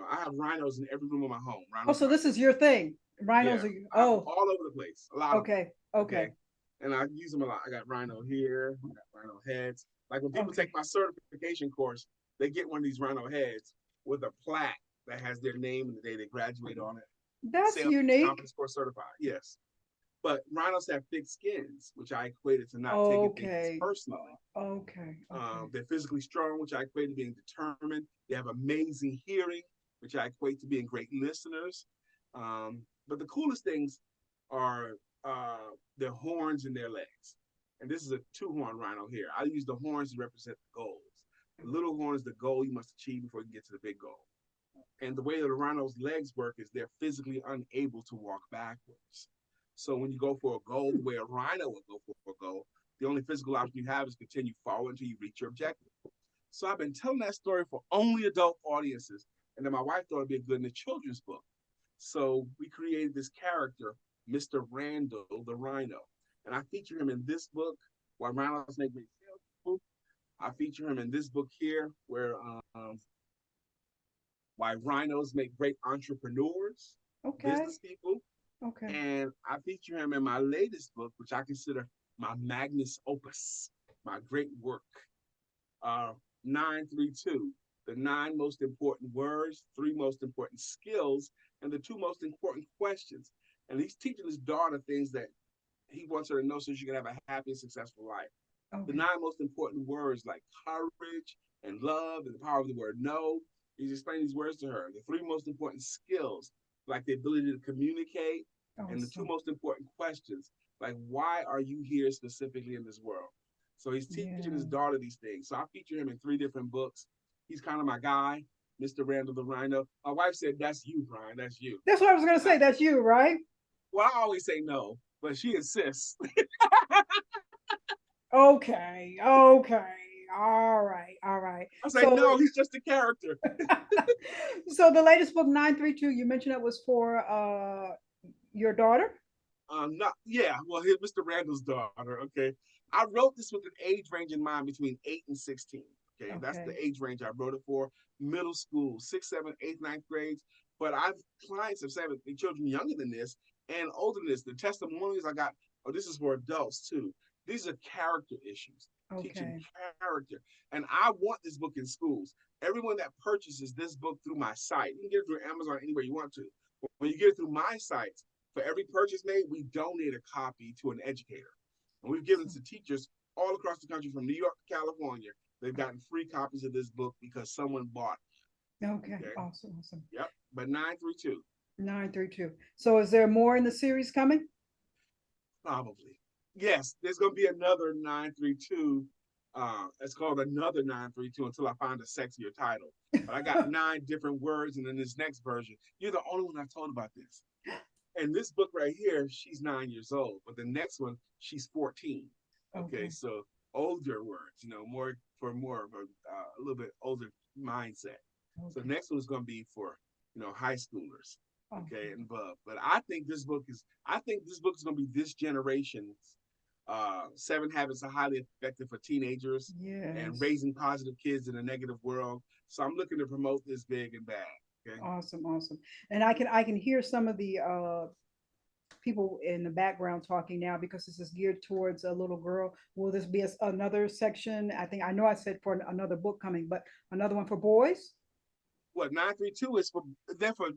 I have rhinos in every room of my home. oh, Rhinos are so my this is favorite. your thing. Yeah, Rhinos are, I have them oh, all over the place. A lot of them. okay. Okay. Okay, and I use them a lot. I got rhino here. I got rhino heads. Like when people take Okay. my certification course, they get one of these rhino heads with a plaque that has their name and the day they graduate on it. That's Sales unique. Conference Corps certified, yes. But rhinos have thick skins, which I equated to not taking things Okay. personally. Okay. Okay. They're physically strong, which I equate to being determined. They have amazing hearing, which I equate to being great listeners. But the coolest things are their horns and their legs. And this is a two-horn rhino here. I use the horns to represent the goals. The little horn is the goal you must achieve before you get to the big goal. And the way that a rhino's legs work is they're physically unable to walk backwards. So when you go for a goal, the way a rhino would go for a goal, the only physical option you have is continue forward until you reach your objective. So I've been telling that story for only adult audiences. And then my wife thought it'd be good in a children's book. So we created this character, Mr. Randall the Rhino. And I feature him in this book, Why Rhinos Make Great Salespeople. I feature him in this book here, where Why Rhinos Make Great Entrepreneurs, Okay. Business People. Okay. And I feature him in my latest book, which I consider my magnus opus, my great work, 932, the 9 most important words, 3 most important skills, and the 2 most important questions. And he's teaching his daughter things that he wants her to know so she can have a happy and successful life. Okay. The 9 most important words like courage and love and the power of the word no. He's explaining these words to her. The 3 most important skills, like the ability to communicate, and the 2 most important questions, like why are you here specifically in this world? So he's teaching his daughter these things. So I feature him in 3 different books. He's kind of my guy, Mr. Randall the Rhino. My wife said, "That's you, Brian. That's you." That's what I was going to say. That's you, right? Well, I always say no, but she insists. Okay. Okay. All right. All right. I say, no, he's just a character. So the latest book, 932, you mentioned it was for your daughter? Not yeah. Well, here's Mr. Randall's daughter. Okay, I wrote this with an age range in mind between 8 and 16. Okay, that's the age range I wrote it for. Middle school, 6th, 7th, 8th, 9th grades. But I've clients have said the children younger than this and older than this. The testimonials I got, oh, this is for adults too. These are character issues, teaching character. And I want this book in schools. Everyone that purchases this book through my site, you can get it through Amazon anywhere you want to. When you get it through my sites, for every purchase made, we donate a copy to an educator. And we've given to teachers all across the country from New York to California. They've gotten free copies of this book because someone bought it. Okay. Awesome. Awesome. Yep. But 932. 932. So is there more in the series coming? Probably. Yes, there's going to be another 932. It's called another 932 until I find a sexier title. But I got 9 different words, and then this next version, you're the only one I've told about this. And this book right here, she's 9 years old, but the next one, she's 14. Okay, so older words, more of a little bit older mindset. So the next one is going to be for high schoolers, okay, and above. But I think this book is going to be this generation's 7 Habits are highly effective for teenagers and raising positive kids in a negative world. So I'm looking to promote this big and bad. Okay. Awesome. And I can hear some of the people in the background talking now because this is geared towards a little girl. Will this be another section? I know I said for another book coming, but another one for boys? What 932 is for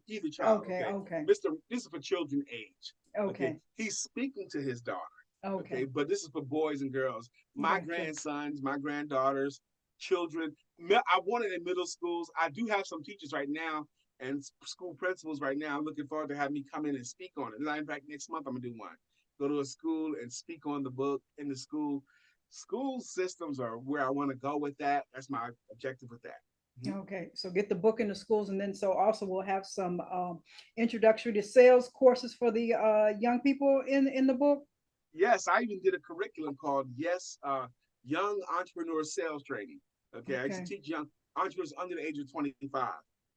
either child. Okay. This is for children age. Okay. He's speaking to his daughter. Okay. But this is for boys and girls. My grandsons, my granddaughters, children. I want it in middle schools. I do have some teachers right now and school principals right now. I'm looking forward to having me come in and speak on it. In fact, next month I'm gonna do one. Go to a school and speak on the book in the school. School systems are where I want to go with that. That's my objective with that. Okay, so get the book in the schools, and then so also we'll have some introductory to sales courses for the young people in the book. Yes, I even did a curriculum called Young Entrepreneur Sales Training. Okay, I used to teach young entrepreneurs under the age of 25.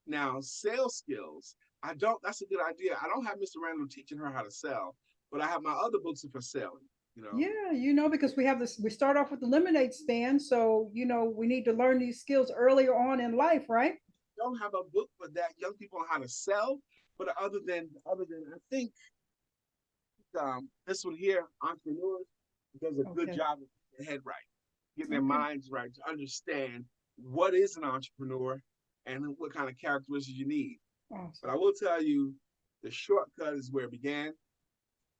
Now, sales skills, that's a good idea. I don't have Mr. Randall teaching her how to sell, but I have my other books for selling. Yeah, because we start off with the lemonade stand, so we need to learn these skills earlier on in life, right? Don't have a book for that young people on how to sell, but other than I think this one here, entrepreneurs, does a good job of getting their head right, getting their minds right to understand what is an entrepreneur and what kind of characteristics you need. But Awesome. I will tell you, the shortcut is where it began.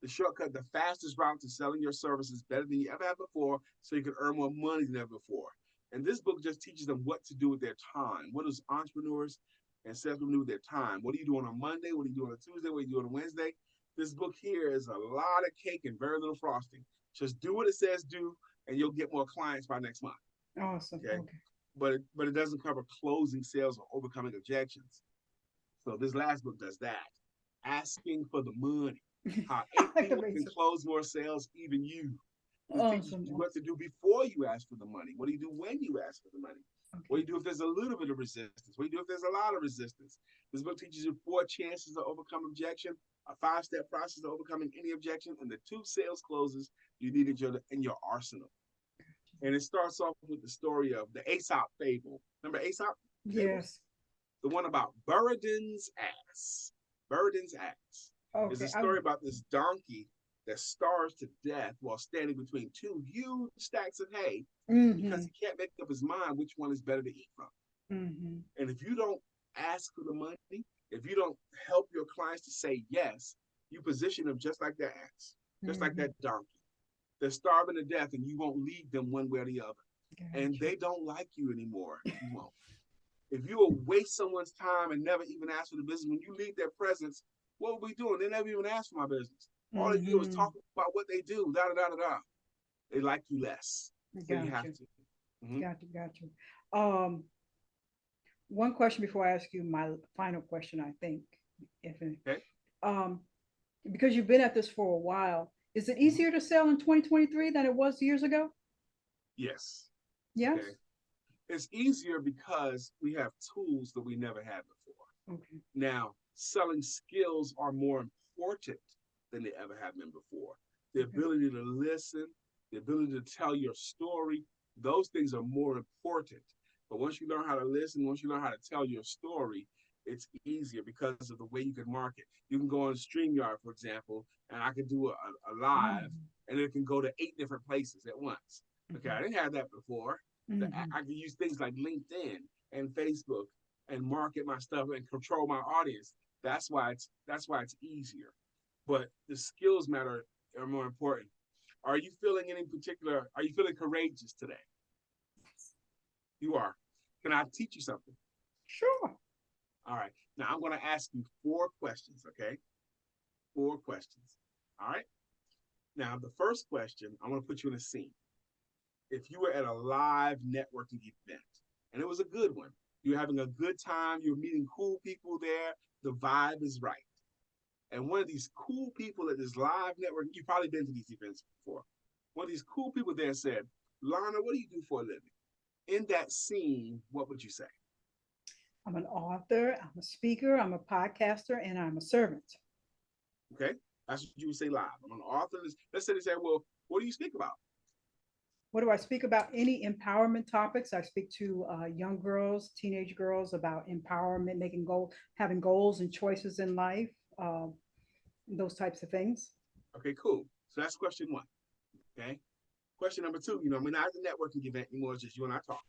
The shortcut, the fastest route to selling your services better than you ever have before, so you can earn more money than ever before. And this book just teaches them what to do with their time. What does entrepreneurs and salesmen do with their time? What are you doing on Monday? What are you doing on Tuesday? What are you doing on Wednesday? This book here is a lot of cake and very little frosting. Just do what it says do, and you'll get more clients by next month. Awesome. Okay. Okay. But it doesn't cover closing sales or overcoming objections. So this last book does that. Asking for the money. How I like the anyone can basics. close more sales, even you. This teaches Awesome. you what to do before you ask for the money. What do you do when you ask for the money? What do Okay. you do if there's a little bit of resistance? What do you do if there's a lot of resistance? This book teaches you 4 chances to overcome objection, a 5-step process to overcoming any objection, and the 2 sales closes you need in your arsenal. And it starts off with the story of the Aesop fable. Remember Aesop fables? Yes. The one about Buridan's ass. Buridan's ass is Okay. a story about this donkey that starves to death while standing between 2 huge stacks of hay because Mm-hmm. he can't make up his mind which one is better to eat from. Mm-hmm. And if you don't ask for the money, if you don't help your clients to say yes, you position them just like that ass, just like Mm-hmm. that donkey. They're starving to death and you won't lead them one way or the other. And Gotcha. they don't like you anymore if you won't. If you will waste someone's time and never even ask for the business, when you leave their presence, what are we doing? They never even asked for my business. All they do is Mm-hmm. talk about what they do, da da da da da. They like you less. So you have Gotcha. to. Mhm. Gotcha. Gotcha. Um, one question before I ask you my final question, I think, if Okay. um, because you've been at this for a while, is it Mhm. easier to sell in 2023 than it was years ago? Yes. Okay. Yes. It's easier because we have tools that we never had before. Okay. Now, selling skills are more important than they ever have been before. The Okay. ability to listen, the ability to tell your story, those things are more important. But once you learn how to listen, once you learn how to tell your story, it's easier because of the way you can market. You can go on StreamYard, for example, and I can do a live, Mm-hmm. and it can go to 8 different places at once. Okay, I didn't have that before. Mm-hmm. I can use things like LinkedIn and Facebook and market my stuff and control my audience. That's why it's easier. But the skills matter are more important. Are you feeling any particular? Are you feeling courageous today? You are. Can I teach you something? Sure. All right. Now I'm going to ask you 4 questions. Okay, 4 questions. All right. Now the first question, I'm going to put you in a scene. If you were at a live networking event and it was a good one, you're having a good time, you're meeting cool people there, the vibe is right. And one of these cool people at this live network, you've probably been to these events before. One of these cool people there said, Lana, what do you do for a living? In that scene, what would you say? I'm an author, I'm a speaker, I'm a podcaster, and I'm a servant. Okay. That's what you would say live. I'm an author. Let's say they say, well, what do you speak about? What do I speak about? Any empowerment topics. I speak to young girls, teenage girls about empowerment, making goals, having goals and choices in life, those types of things. Okay, cool. So that's question 1. Okay. Question number 2, we're not at the networking event anymore, it's just you and I talk.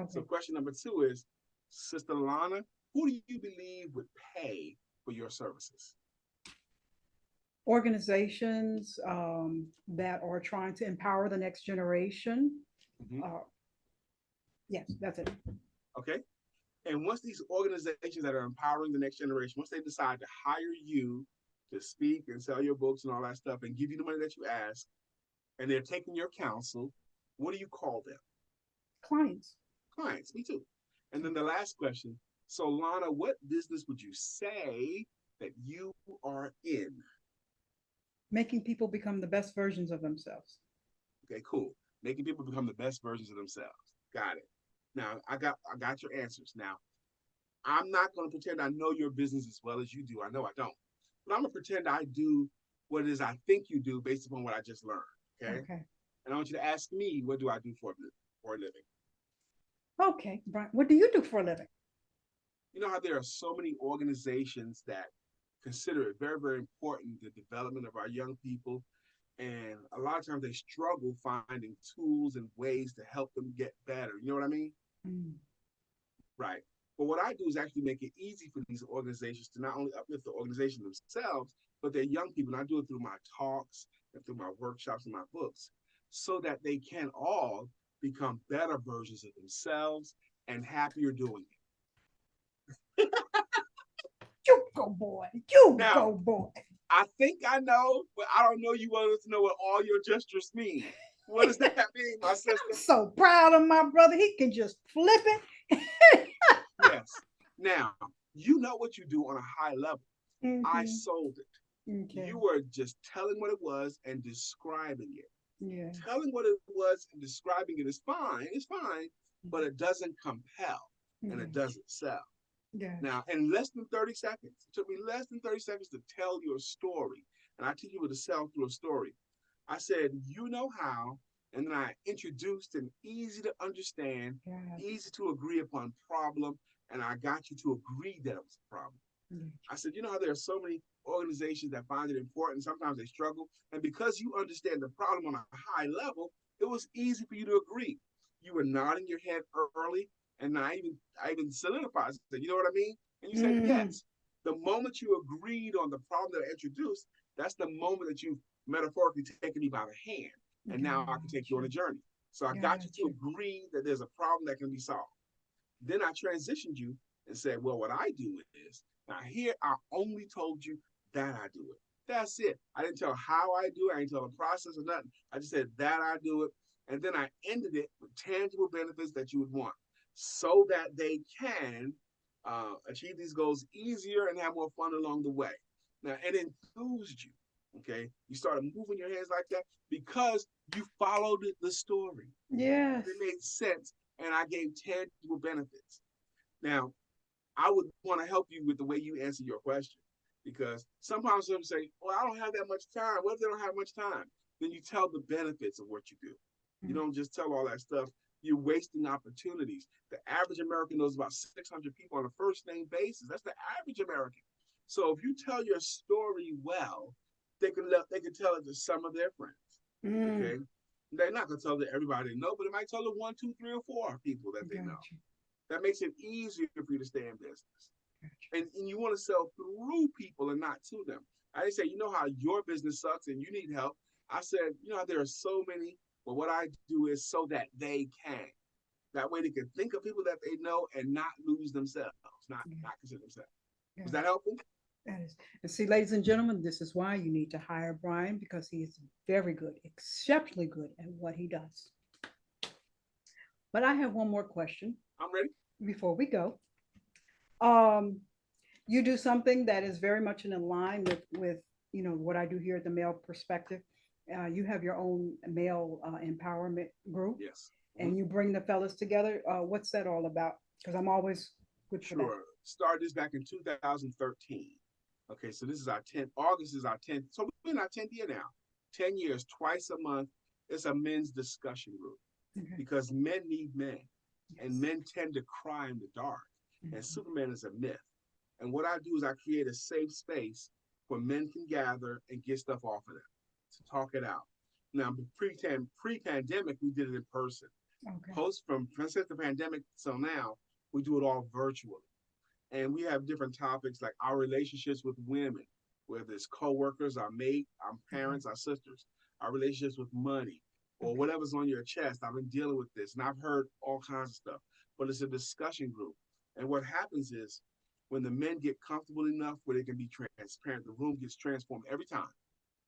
So Okay. question number 2 is, Sister Lana, who do you believe would pay for your services? Organizations that are trying to empower the next generation. Mm-hmm. Uh, yes, that's it. Okay. And once these organizations that are empowering the next generation, once they decide to hire you to speak and sell your books and all that stuff and give you the money that you ask, and they're taking your counsel, what do you call them? Clients. Clients, me too. And then the last question. So, Lana, what business would you say that you are in? Making people become the best versions of themselves. Okay, cool. Making people become the best versions of themselves. Got it. Now, I got your answers. Now, I'm not going to pretend I know your business as well as you do. I know I don't. But I'm going to pretend I do what it is I think you do based upon what I just learned. Okay. Okay. And I want you to ask me, what do I do for a living? Okay, Brian, what do you do for a living? You know how there are so many organizations that consider it very, very important, the development of our young people. And a lot of times they struggle finding tools and ways to help them get better. You know what I mean? Mm. Right. But what I do is actually make it easy for these organizations to not only uplift the organization themselves, but their young people. And I do it through my talks and through my workshops and my books so that they can all become better versions of themselves and happier doing it. You go, boy. You Now, go, boy. I think I know, but I don't know you want us to know what all your gestures mean. What does that mean, my sister? I'm so proud of my brother. He can just flip it. Yes. Now, you know what you do on a high level. I Mhm. sold it. Okay. You were just telling what it was and describing it. Yeah. Telling what it was and describing it is fine. It's fine, but it doesn't compel and it Gotcha. doesn't sell. Gotcha. Now, in less than 30 seconds, it took me less than 30 seconds to tell your story. And I teach people to sell through a story. I said, you know how. And then I introduced an easy to understand, Gotcha. easy to agree upon problem. And I got you to agree that it was a problem. Gotcha. I said, you know how there are so many organizations that find it important. Sometimes they struggle. And because you understand the problem on a high level, it was easy for you to agree. You were nodding your head early. And I even solidified, said, you know what I mean? And you said, Mm-hmm. yes. The moment you agreed on the problem that I introduced, that's the moment that you've metaphorically taken me by the hand. And now I can take you on Gotcha. a journey. So I got you to Gotcha. agree that there's a problem that can be solved. Then I transitioned you and said, well, what I do is, now here I only told you that I do it. That's it. I didn't tell how I do it. I didn't tell the process or nothing. I just said that I do it. And then I ended it with tangible benefits that you would want so that they can achieve these goals easier and have more fun along the way. Now, it enthused you. Okay. You started moving your hands like that because you followed the story. Yes. It made sense and I gave tangible benefits. Now, I would want to help you with the way you answer your question because sometimes some say, well, I don't have that much time. What if they don't have much time? Then you tell the benefits of what you do. You Mm. don't just tell all that stuff. You're wasting opportunities. The average American knows about 600 people on a first name basis. That's the average American. So if you tell your story well, they can tell it to some of their friends. Mm. Okay, they're not gonna tell to everybody they know, but it might tell to one, two, three, or four people that they know. Gotcha. That makes it easier for you to stay in business. Gotcha. And you want to sell through people and not to them. I didn't say, you know how your business sucks and you need help. I said, you know how there are so many, but what I do is so that they can. That way they can think of people that they know and not lose themselves, not consider themselves. Was Gotcha. that helpful? That is. And see, ladies and gentlemen, this is why you need to hire Brian because he is very good, exceptionally good at what he does. But I have one more question I'm ready. before we go. Um, you do something that is very much in line with what I do here at the Male Perspective. You have your own male empowerment group, Yes. and you bring the fellas together. What's that all about? Because I'm always good for that. Sure. Started this back in 2013. Okay, so this is our 10th. August is our 10th. So we're in our 10th year now. 10 years, twice a month. It's a men's discussion group Okay. because men need men, and Yes. men tend to cry in the dark. And Mhm. Superman is a myth. And what I do is I create a safe space where men can gather and get stuff off of them to talk it out. Now, pre-pandemic, we did it in person. Okay. Since the pandemic till now, we do it all virtually. And we have different topics like our relationships with women, whether it's coworkers, our mate, our Okay. parents, our sisters, our relationships with money, or Okay. whatever's on your chest. I've been dealing with this and I've heard all kinds of stuff, but it's a discussion group. And what happens is when the men get comfortable enough where they can be transparent, the room gets transformed every time,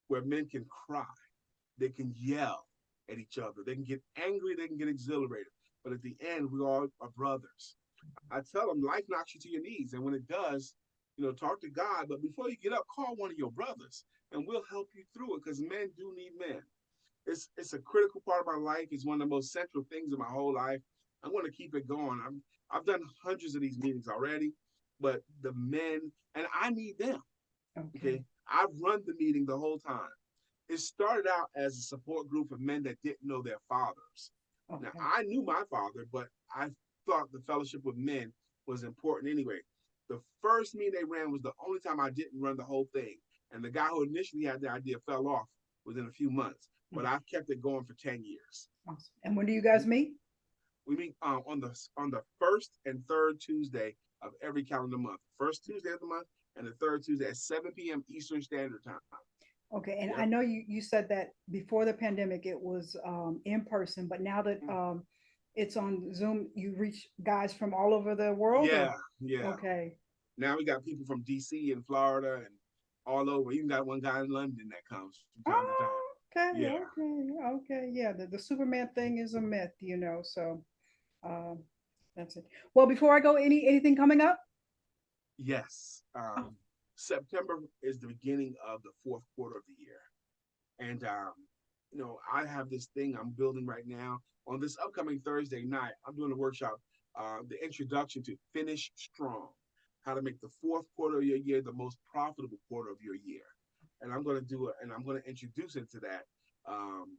where men can cry, they can yell at each other, they can get angry, they can get exhilarated. But at the end, we all are brothers. I tell them life knocks you to your knees, and when it does, talk to God. But before you get up, call one of your brothers, and we'll help you through it because men do need men. It's a critical part of my life. It's one of the most central things in my whole life. I'm going to keep it going. I've done hundreds of these meetings already, but the men and I need them. Okay. Okay, I've run the meeting the whole time. It started out as a support group of men that didn't know their fathers. Now, Okay. I knew my father, but I thought the fellowship with men was important anyway. The first meeting they ran was the only time I didn't run the whole thing. And the guy who initially had the idea fell off within a few months. But I've kept it going for 10 years. Awesome. And when do you guys meet? We meet on the first and third Tuesday of every calendar month. First Tuesday of the month and the third Tuesday at 7 p.m. Eastern Standard Time. Okay, and I Yep. know you said that before the pandemic it was in person, but now that Mm. it's on Zoom, you reach guys from all over the world, Yeah, or yeah. okay. Now we got people from DC and Florida and all over. Even got one guy in London that comes from time to time. Oh, okay, Yeah. okay. Yeah, the Superman thing is a myth, so um that's it. Well, before I go, anything coming up? Yes. Oh, September is the beginning of the fourth quarter of the year. And I have this thing I'm building right now. On this upcoming Thursday night, I'm doing a workshop, the introduction to Finish Strong, how to make the fourth quarter of your year the most profitable quarter of your year. And I'm going to do it, and I'm going to introduce into that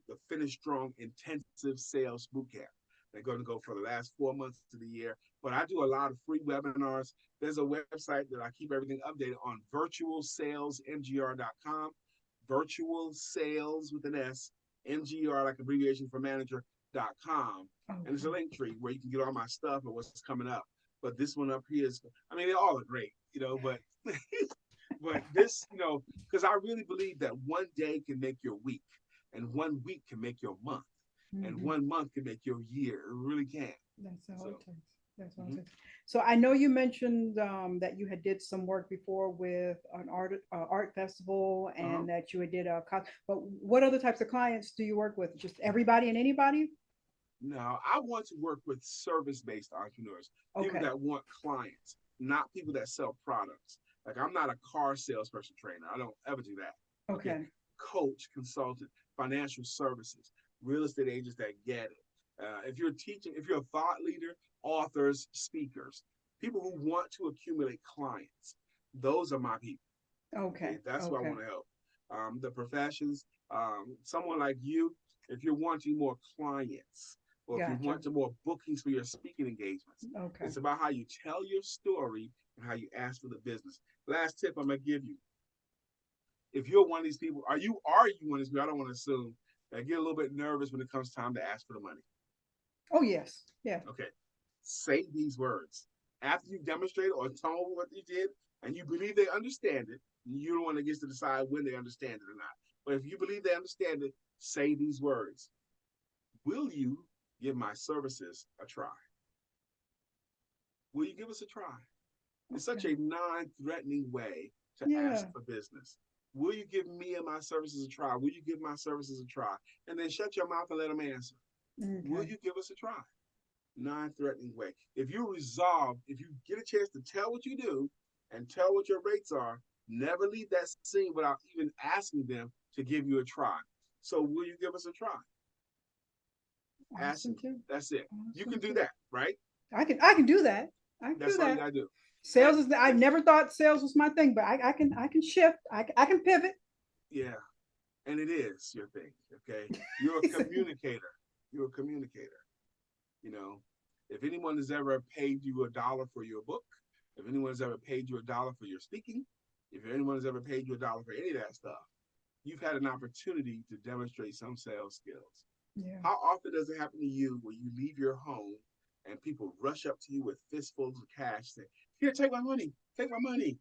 the Finish Strong Intensive Sales Bootcamp. They're going to go for the last 4 months of the year. But I do a lot of free webinars. There's a website that I keep everything updated on, virtualsalesmgr.com, virtual sales with an S, MGR, like abbreviation for manager.com. And there's a okay. link tree where you can get all my stuff and what's coming up. But this one up here is, I mean, they all are great, but but this, because I really believe that one day can make your week, and one week can make your month, and Hmm. 1 month can make your year. It really can. That's all it So, takes. That's all it mhm. takes. So I know you mentioned that you had did some work before with an art festival, uh-huh. and that you had did a but what other types of clients do you work with? Just everybody and anybody? Now, I want to work with service based entrepreneurs, people Okay. that want clients, not people that sell products. Like, I'm not a car salesperson trainer. I don't ever do that. Okay. Okay. Coach, consultant, financial services, real estate agents that get it. If you're teaching, if you're a thought leader, authors, speakers, people who want to accumulate clients, those are my people. Okay. Okay. That's who I Okay. want to help. The professions, someone like you, if you're wanting more clients, or if you Gotcha. want to more bookings for your speaking engagements. Okay. It's about how you tell your story and how you ask for the business. Last tip I'm gonna give you: if you're one of these people, are you one of these people? I don't want to assume that get a little bit nervous when it comes time to ask for the money. Oh yes. Yeah. Okay, say these words after you've demonstrated or told what you did, and you believe they understand it. You're the one that gets to decide when they understand it or not. But if you believe they understand it, say these words: will you give my services a try? Will you give us a try? It's such Okay. a non-threatening way to ask Yeah. for business. Will you give me and my services a try? Will you give my services a try? And then shut your mouth and let them answer. Will Okay. you give us a try? Non-threatening way. If you resolve, if you get a chance to tell what you do and tell what your rates are, never leave that scene without even asking them to give you a try. So will you give us a try? Ask Awesome them. too. That's it. You can Awesome do too. that, right? I can do that. I can do That's all you that. gotta do. And Sales is I if never thought sales was my thing, but I can shift. I can pivot. yeah, and it is your thing. Okay, you're a communicator. You're a communicator. You know, if anyone has ever paid you $1 for your book, if anyone has ever paid you $1 for your speaking, if anyone has ever paid you $1 for any of that stuff, you've had an opportunity to demonstrate some sales skills. Yeah. How often does it happen to you where you leave your home and people rush up to you with fistfuls of cash, saying, "Here, take my money, take my money."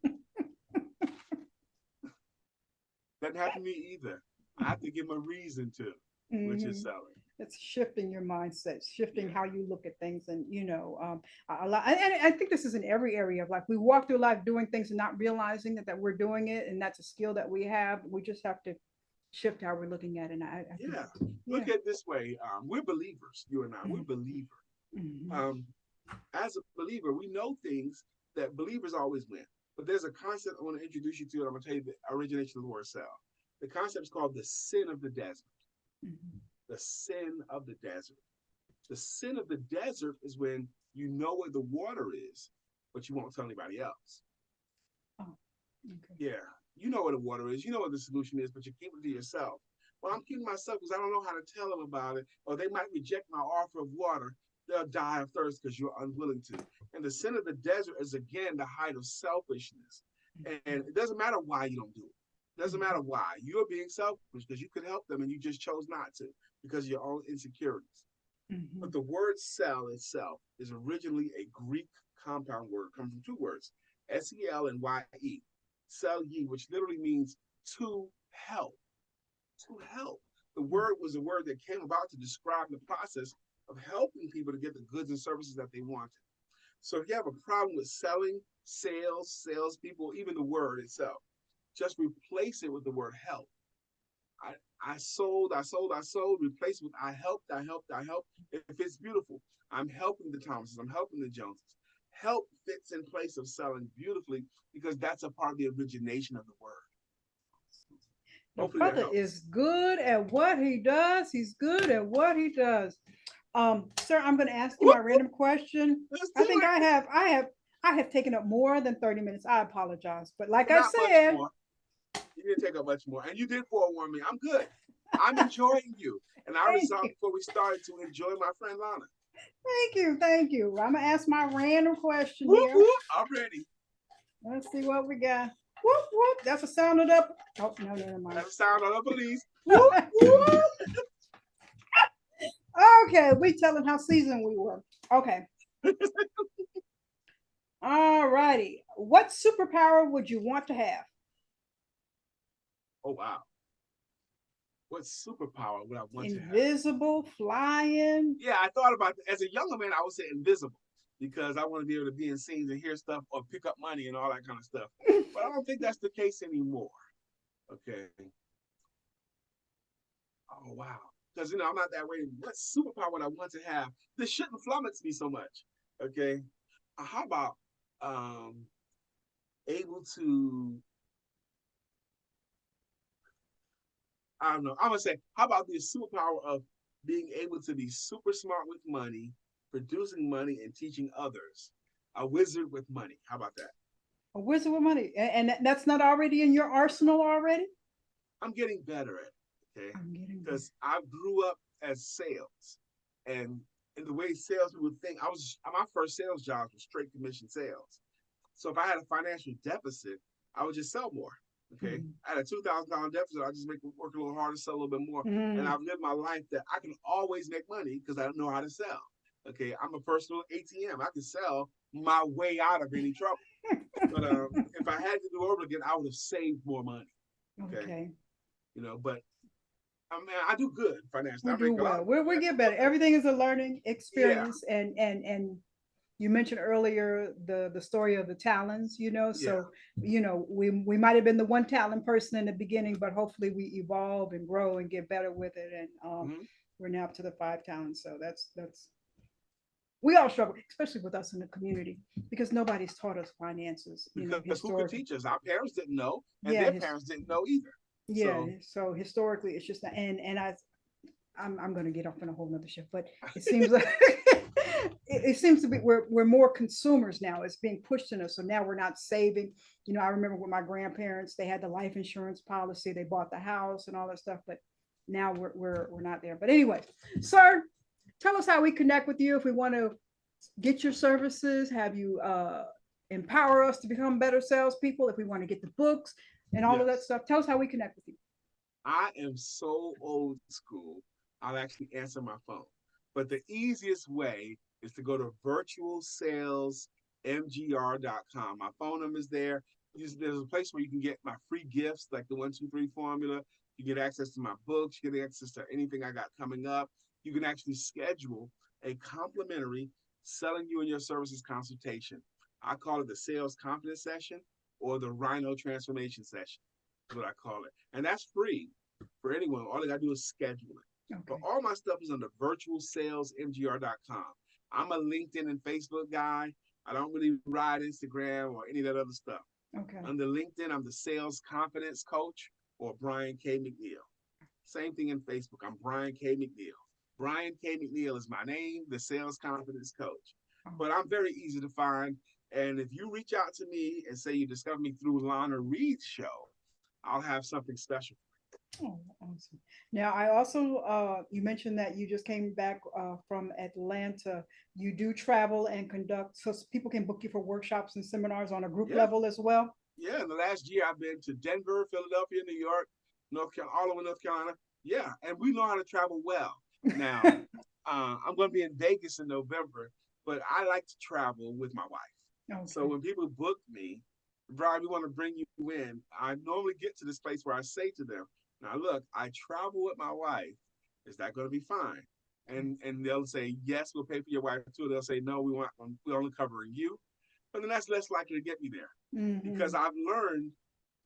Doesn't happen to me either. I have to give them a reason to, which is Hmm. selling. It's shifting your mindset, shifting Yeah. how you look at things, and a lot. And I think this is in every area of life. We walk through life doing things and not realizing that we're doing it, and that's a skill that we have. We just have to shift how we're looking at it. And I think, Yeah. yeah. Look at it this way. We're believers, you and I. We're believers. Mm-hmm. Um, as a believer, we know things that believers always win. But there's a concept I want to introduce you to, and I'm going to tell you the origination of the word sell. The concept is called the sin of the desert. Mm-hmm. The sin of the desert. The sin of the desert is when you know where the water is, but you won't tell anybody else. Oh, okay. Yeah, you know where the water is, you know what the solution is, but you keep it to yourself. Well, I'm keeping myself because I don't know how to tell them about it, or they might reject my offer of water. They'll die of thirst because you're unwilling to. And the sin of the desert is again the height of selfishness. And it doesn't matter why you don't do it. It doesn't Mm-hmm. matter why. You're being selfish because you could help them and you just chose not to because of your own insecurities. Mhm. But the word sell itself is originally a Greek compound word, comes from two words, S-E-L and Y-E. Sell ye, which literally means to help. To help. The word was a word that came about to describe the process of helping people to get the goods and services that they wanted. So if you have a problem with selling, sales, salespeople, even the word itself, just replace it with the word help. I, I sold, replace with I helped. If it's beautiful, I'm helping the Thomases, I'm helping the Joneses. Help fits in place of selling beautifully because that's a part of the origination of the word. The Hopefully that brother helps. is good at what he does. He's good at what he does. Sir, I'm going to ask you Whoop, my whoop, random question. let's I do think it. I have taken up more than 30 minutes. I apologize. But like I Not much said, more. You didn't take up much more. And you did forewarn me. I'm good. I'm enjoying you. And I thank resolved you. before we started to enjoy my friend Lana. Thank you. Thank you. I'm going to ask my random question Whoop, here. whoop. I'm ready. Let's see what we got. Whoop, whoop. That's a sound of the. Oh, no, never mind. That's the sound of the police. Whoop, whoop. Okay, we telling how seasoned we were. Okay. All righty. What superpower would you want to have? Oh, wow. What superpower would I want to have? Invisible, flying. Yeah, I thought about it. As a younger man, I would say invisible because I want to be able to be in scenes and hear stuff or pick up money and all that kind of stuff. But I don't think that's the case anymore. Okay. Oh, wow. Because, I'm not that way. What superpower would I want to have? This shouldn't flummox me so much. Okay. How about um, able to, I don't know, I'm going to say, how about the superpower of being able to be super smart with money, producing money, and teaching others? A wizard with money. How about that? A wizard with money. And that's not already in your arsenal already? I'm getting better at it, okay? I'm getting there. Because I grew up as sales, and in the way salespeople would think, I was my first sales job was straight commission sales. So if I had a financial deficit, I would just sell more. Okay, Mm. I had a $2,000 deficit. I just make work a little harder, sell a little bit more, and Mm. I've lived my life that I can always make money because I know how to sell. Okay, I'm a personal ATM. I can sell my way out of any trouble. But if I had to do it over again, I would have saved more money. Okay, Okay. but I mean, I do good financially. We I do make a lot well. of money. We That's get a better. good thing. Everything is a learning Yeah, experience. And you mentioned earlier the story of the talents, yeah. so we might have been the one talent person in the beginning, but hopefully we evolve and grow and get better with it. And Mm-hmm. we're now up to the five talents. So that's we all struggle, especially with us in the community, because nobody's taught us finances, Because who could historically. teach us? Our parents didn't know, and Yeah, their parents didn't know either. yeah. So So historically, it's just and I'm going to get off in a whole nother shift, but it seems like it seems to be we're more consumers now. It's being pushed in us, so now we're not saving. I remember with my grandparents, they had the life insurance policy, they bought the house and all that stuff, but now we're not there. But anyway, sir, tell us how we connect with you if we want to get your services, have you empower us to become better salespeople, if we want to get the books and all of that yes, stuff. Tell us how we connect with you. I am so old school. I'll actually answer my phone. But the easiest way is to go to virtualsalesmgr.com. My phone number is there. There's a place where you can get my free gifts, like the 1, 2, 3 formula. You get access to my books. You get access to anything I got coming up. You can actually schedule a complimentary selling you and your services consultation. I call it the sales confidence session or the rhino transformation session. Is what I call it. And that's free for anyone. All they got to do is schedule it. But Okay. all my stuff is under virtualsalesmgr.com. I'm a LinkedIn and Facebook guy. I don't really ride Instagram or any of that other stuff. Okay. Under LinkedIn, I'm the sales confidence coach or Brian K. McNeill. Same thing in Facebook. I'm Brian K. McNeill. Brian K. McNeill is my name, the sales confidence coach. But I'm very easy to find. And if you reach out to me and say you discovered me through Lana Reid's show, I'll have something special. Oh, awesome. Now, I also, you mentioned that you just came back from Atlanta. You do travel and conduct, so people can book you for workshops and seminars on a group Yeah, level as well. yeah. In the last year, I've been to Denver, Philadelphia, New York, North Carolina, all over North Carolina. Yeah, and we know how to travel well. Now, I'm going to be in Vegas in November, but I like to travel with my wife. So Okay. when people book me, Brian, we want to bring you in. I normally get to this place where I say to them, now look, I travel with my wife. Is that going to be fine? And they'll say, yes, we'll pay for your wife too. They'll say, no, we're only covering you. But then that's less likely to get me there because Mm-hmm. I've learned,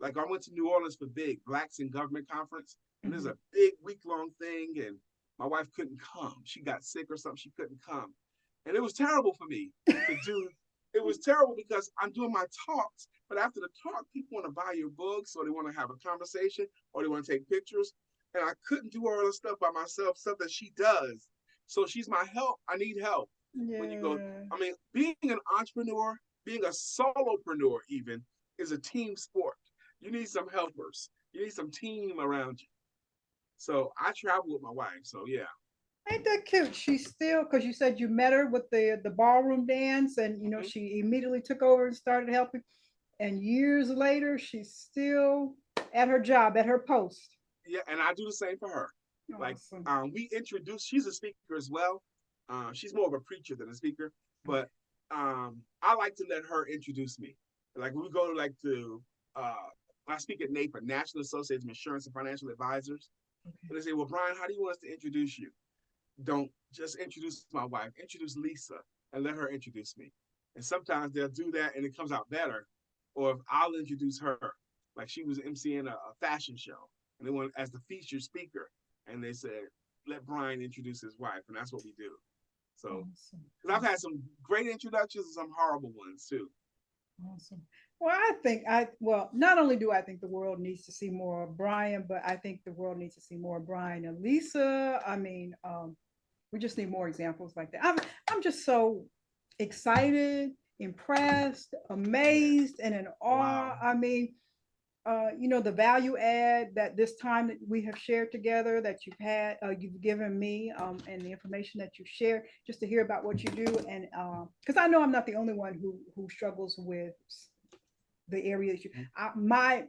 like I went to New Orleans for big Blacks in Government Conference, and there's Mm-hmm. a big week-long thing, and my wife couldn't come. She got sick or something. She couldn't come. And it was terrible for me to do. It was terrible because I'm doing my talks, but after the talk, people want to buy your books or they want to have a conversation or they want to take pictures. And I couldn't do all this stuff by myself, stuff that she does. So she's my help. I need help. When you go, Yeah. I mean, being an entrepreneur, being a solopreneur even, is a team sport. You need some helpers. You need some team around you. So I travel with my wife. So yeah. Ain't that cute? She's still, because you said you met her with the ballroom dance, and Mm-hmm. she immediately took over and started helping. And years later, she's still at her job, at her post. Yeah, and I do the same for her. Like Awesome. we introduce. She's a speaker as well. She's more of a preacher than a speaker, but I like to let her introduce me. Like when we go to uh, I speak at NAPA, National Association of Insurance and Financial Advisors. Okay. And they say, well, Brian, how do you want us to introduce you? Don't just introduce my wife. Introduce Lisa and let her introduce me. And sometimes they'll do that and it comes out better. Or if I'll introduce her, like she was emceeing a fashion show, and they want as the featured speaker, and they said, let Brian introduce his wife, and that's what we do. So, Awesome. because I've had some great introductions and some horrible ones too. Awesome. Well, well, not only do I think the world needs to see more of Brian, but I think the world needs to see more of Brian and Lisa. I mean, we just need more examples like that. I'm just so excited, impressed, Yeah. amazed, and in awe. Wow. I mean, the value add that this time that we have shared together, that you've given me, and the information that you share, just to hear about what you do, and because I know I'm not the only one who struggles with the area that my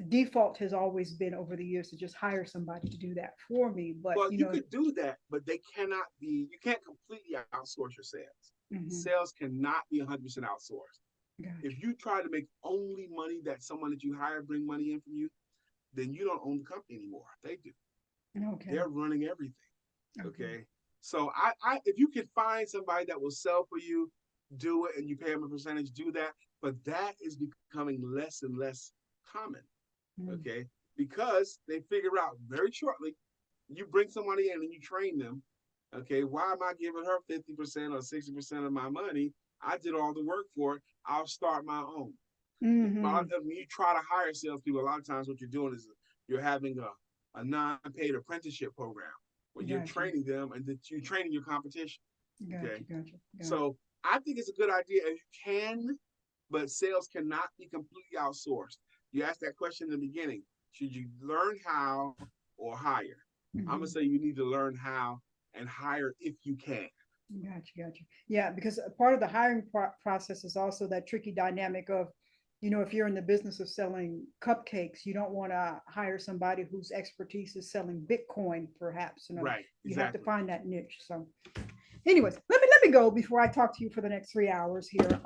default has always been over the years to just hire somebody to do that for me, but Well, you could do that, but they cannot be. You can't completely outsource your sales. mhm, Sales cannot be 100% outsourced. If gotcha. you try to make only money that someone that you hire bring money in from you, then you don't own the company anymore. They do. Okay. They're running everything. Okay. Okay. So if you can find somebody that will sell for you, do it, and you pay them a percentage, do that. But that is becoming less and less common. Mm. Okay, because they figure out very shortly, you bring somebody in and you train them. Okay, why am I giving her 50% or 60% of my money? I did all the work for it. I'll start my own. Hmm. When you try to hire salespeople, a lot of times what you're doing is you're having a non-paid apprenticeship program where you're Gotcha. training them and that you're training your competition. Gotcha. Okay, Gotcha. Gotcha. so I think it's a good idea if you can, but sales cannot be completely outsourced. You asked that question in the beginning. Should you learn how or hire? I'm gonna Hmm. say you need to learn how and hire if you can. Gotcha, gotcha. Yeah, because part of the hiring process is also that tricky dynamic of, if you're in the business of selling cupcakes, you don't want to hire somebody whose expertise is selling Bitcoin, perhaps. Right, You have to exactly. find that niche. So, anyways, let me go before I talk to you for the next 3 hours here.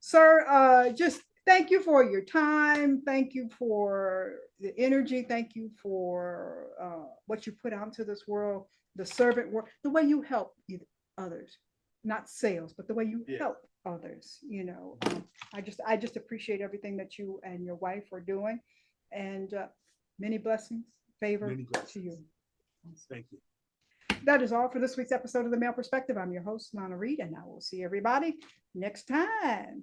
Sir, just thank you for your time. Thank you for the energy. Thank you for what you put out into this world, the servant work, the way you help others, not sales, but the way you Yeah, help others. I just appreciate everything that you and your wife are doing, and many blessings, favor many to you. blessings. Thank you. That is all for this week's episode of The Male Perspective. I'm your host, Lana Reid, and I will see everybody next time.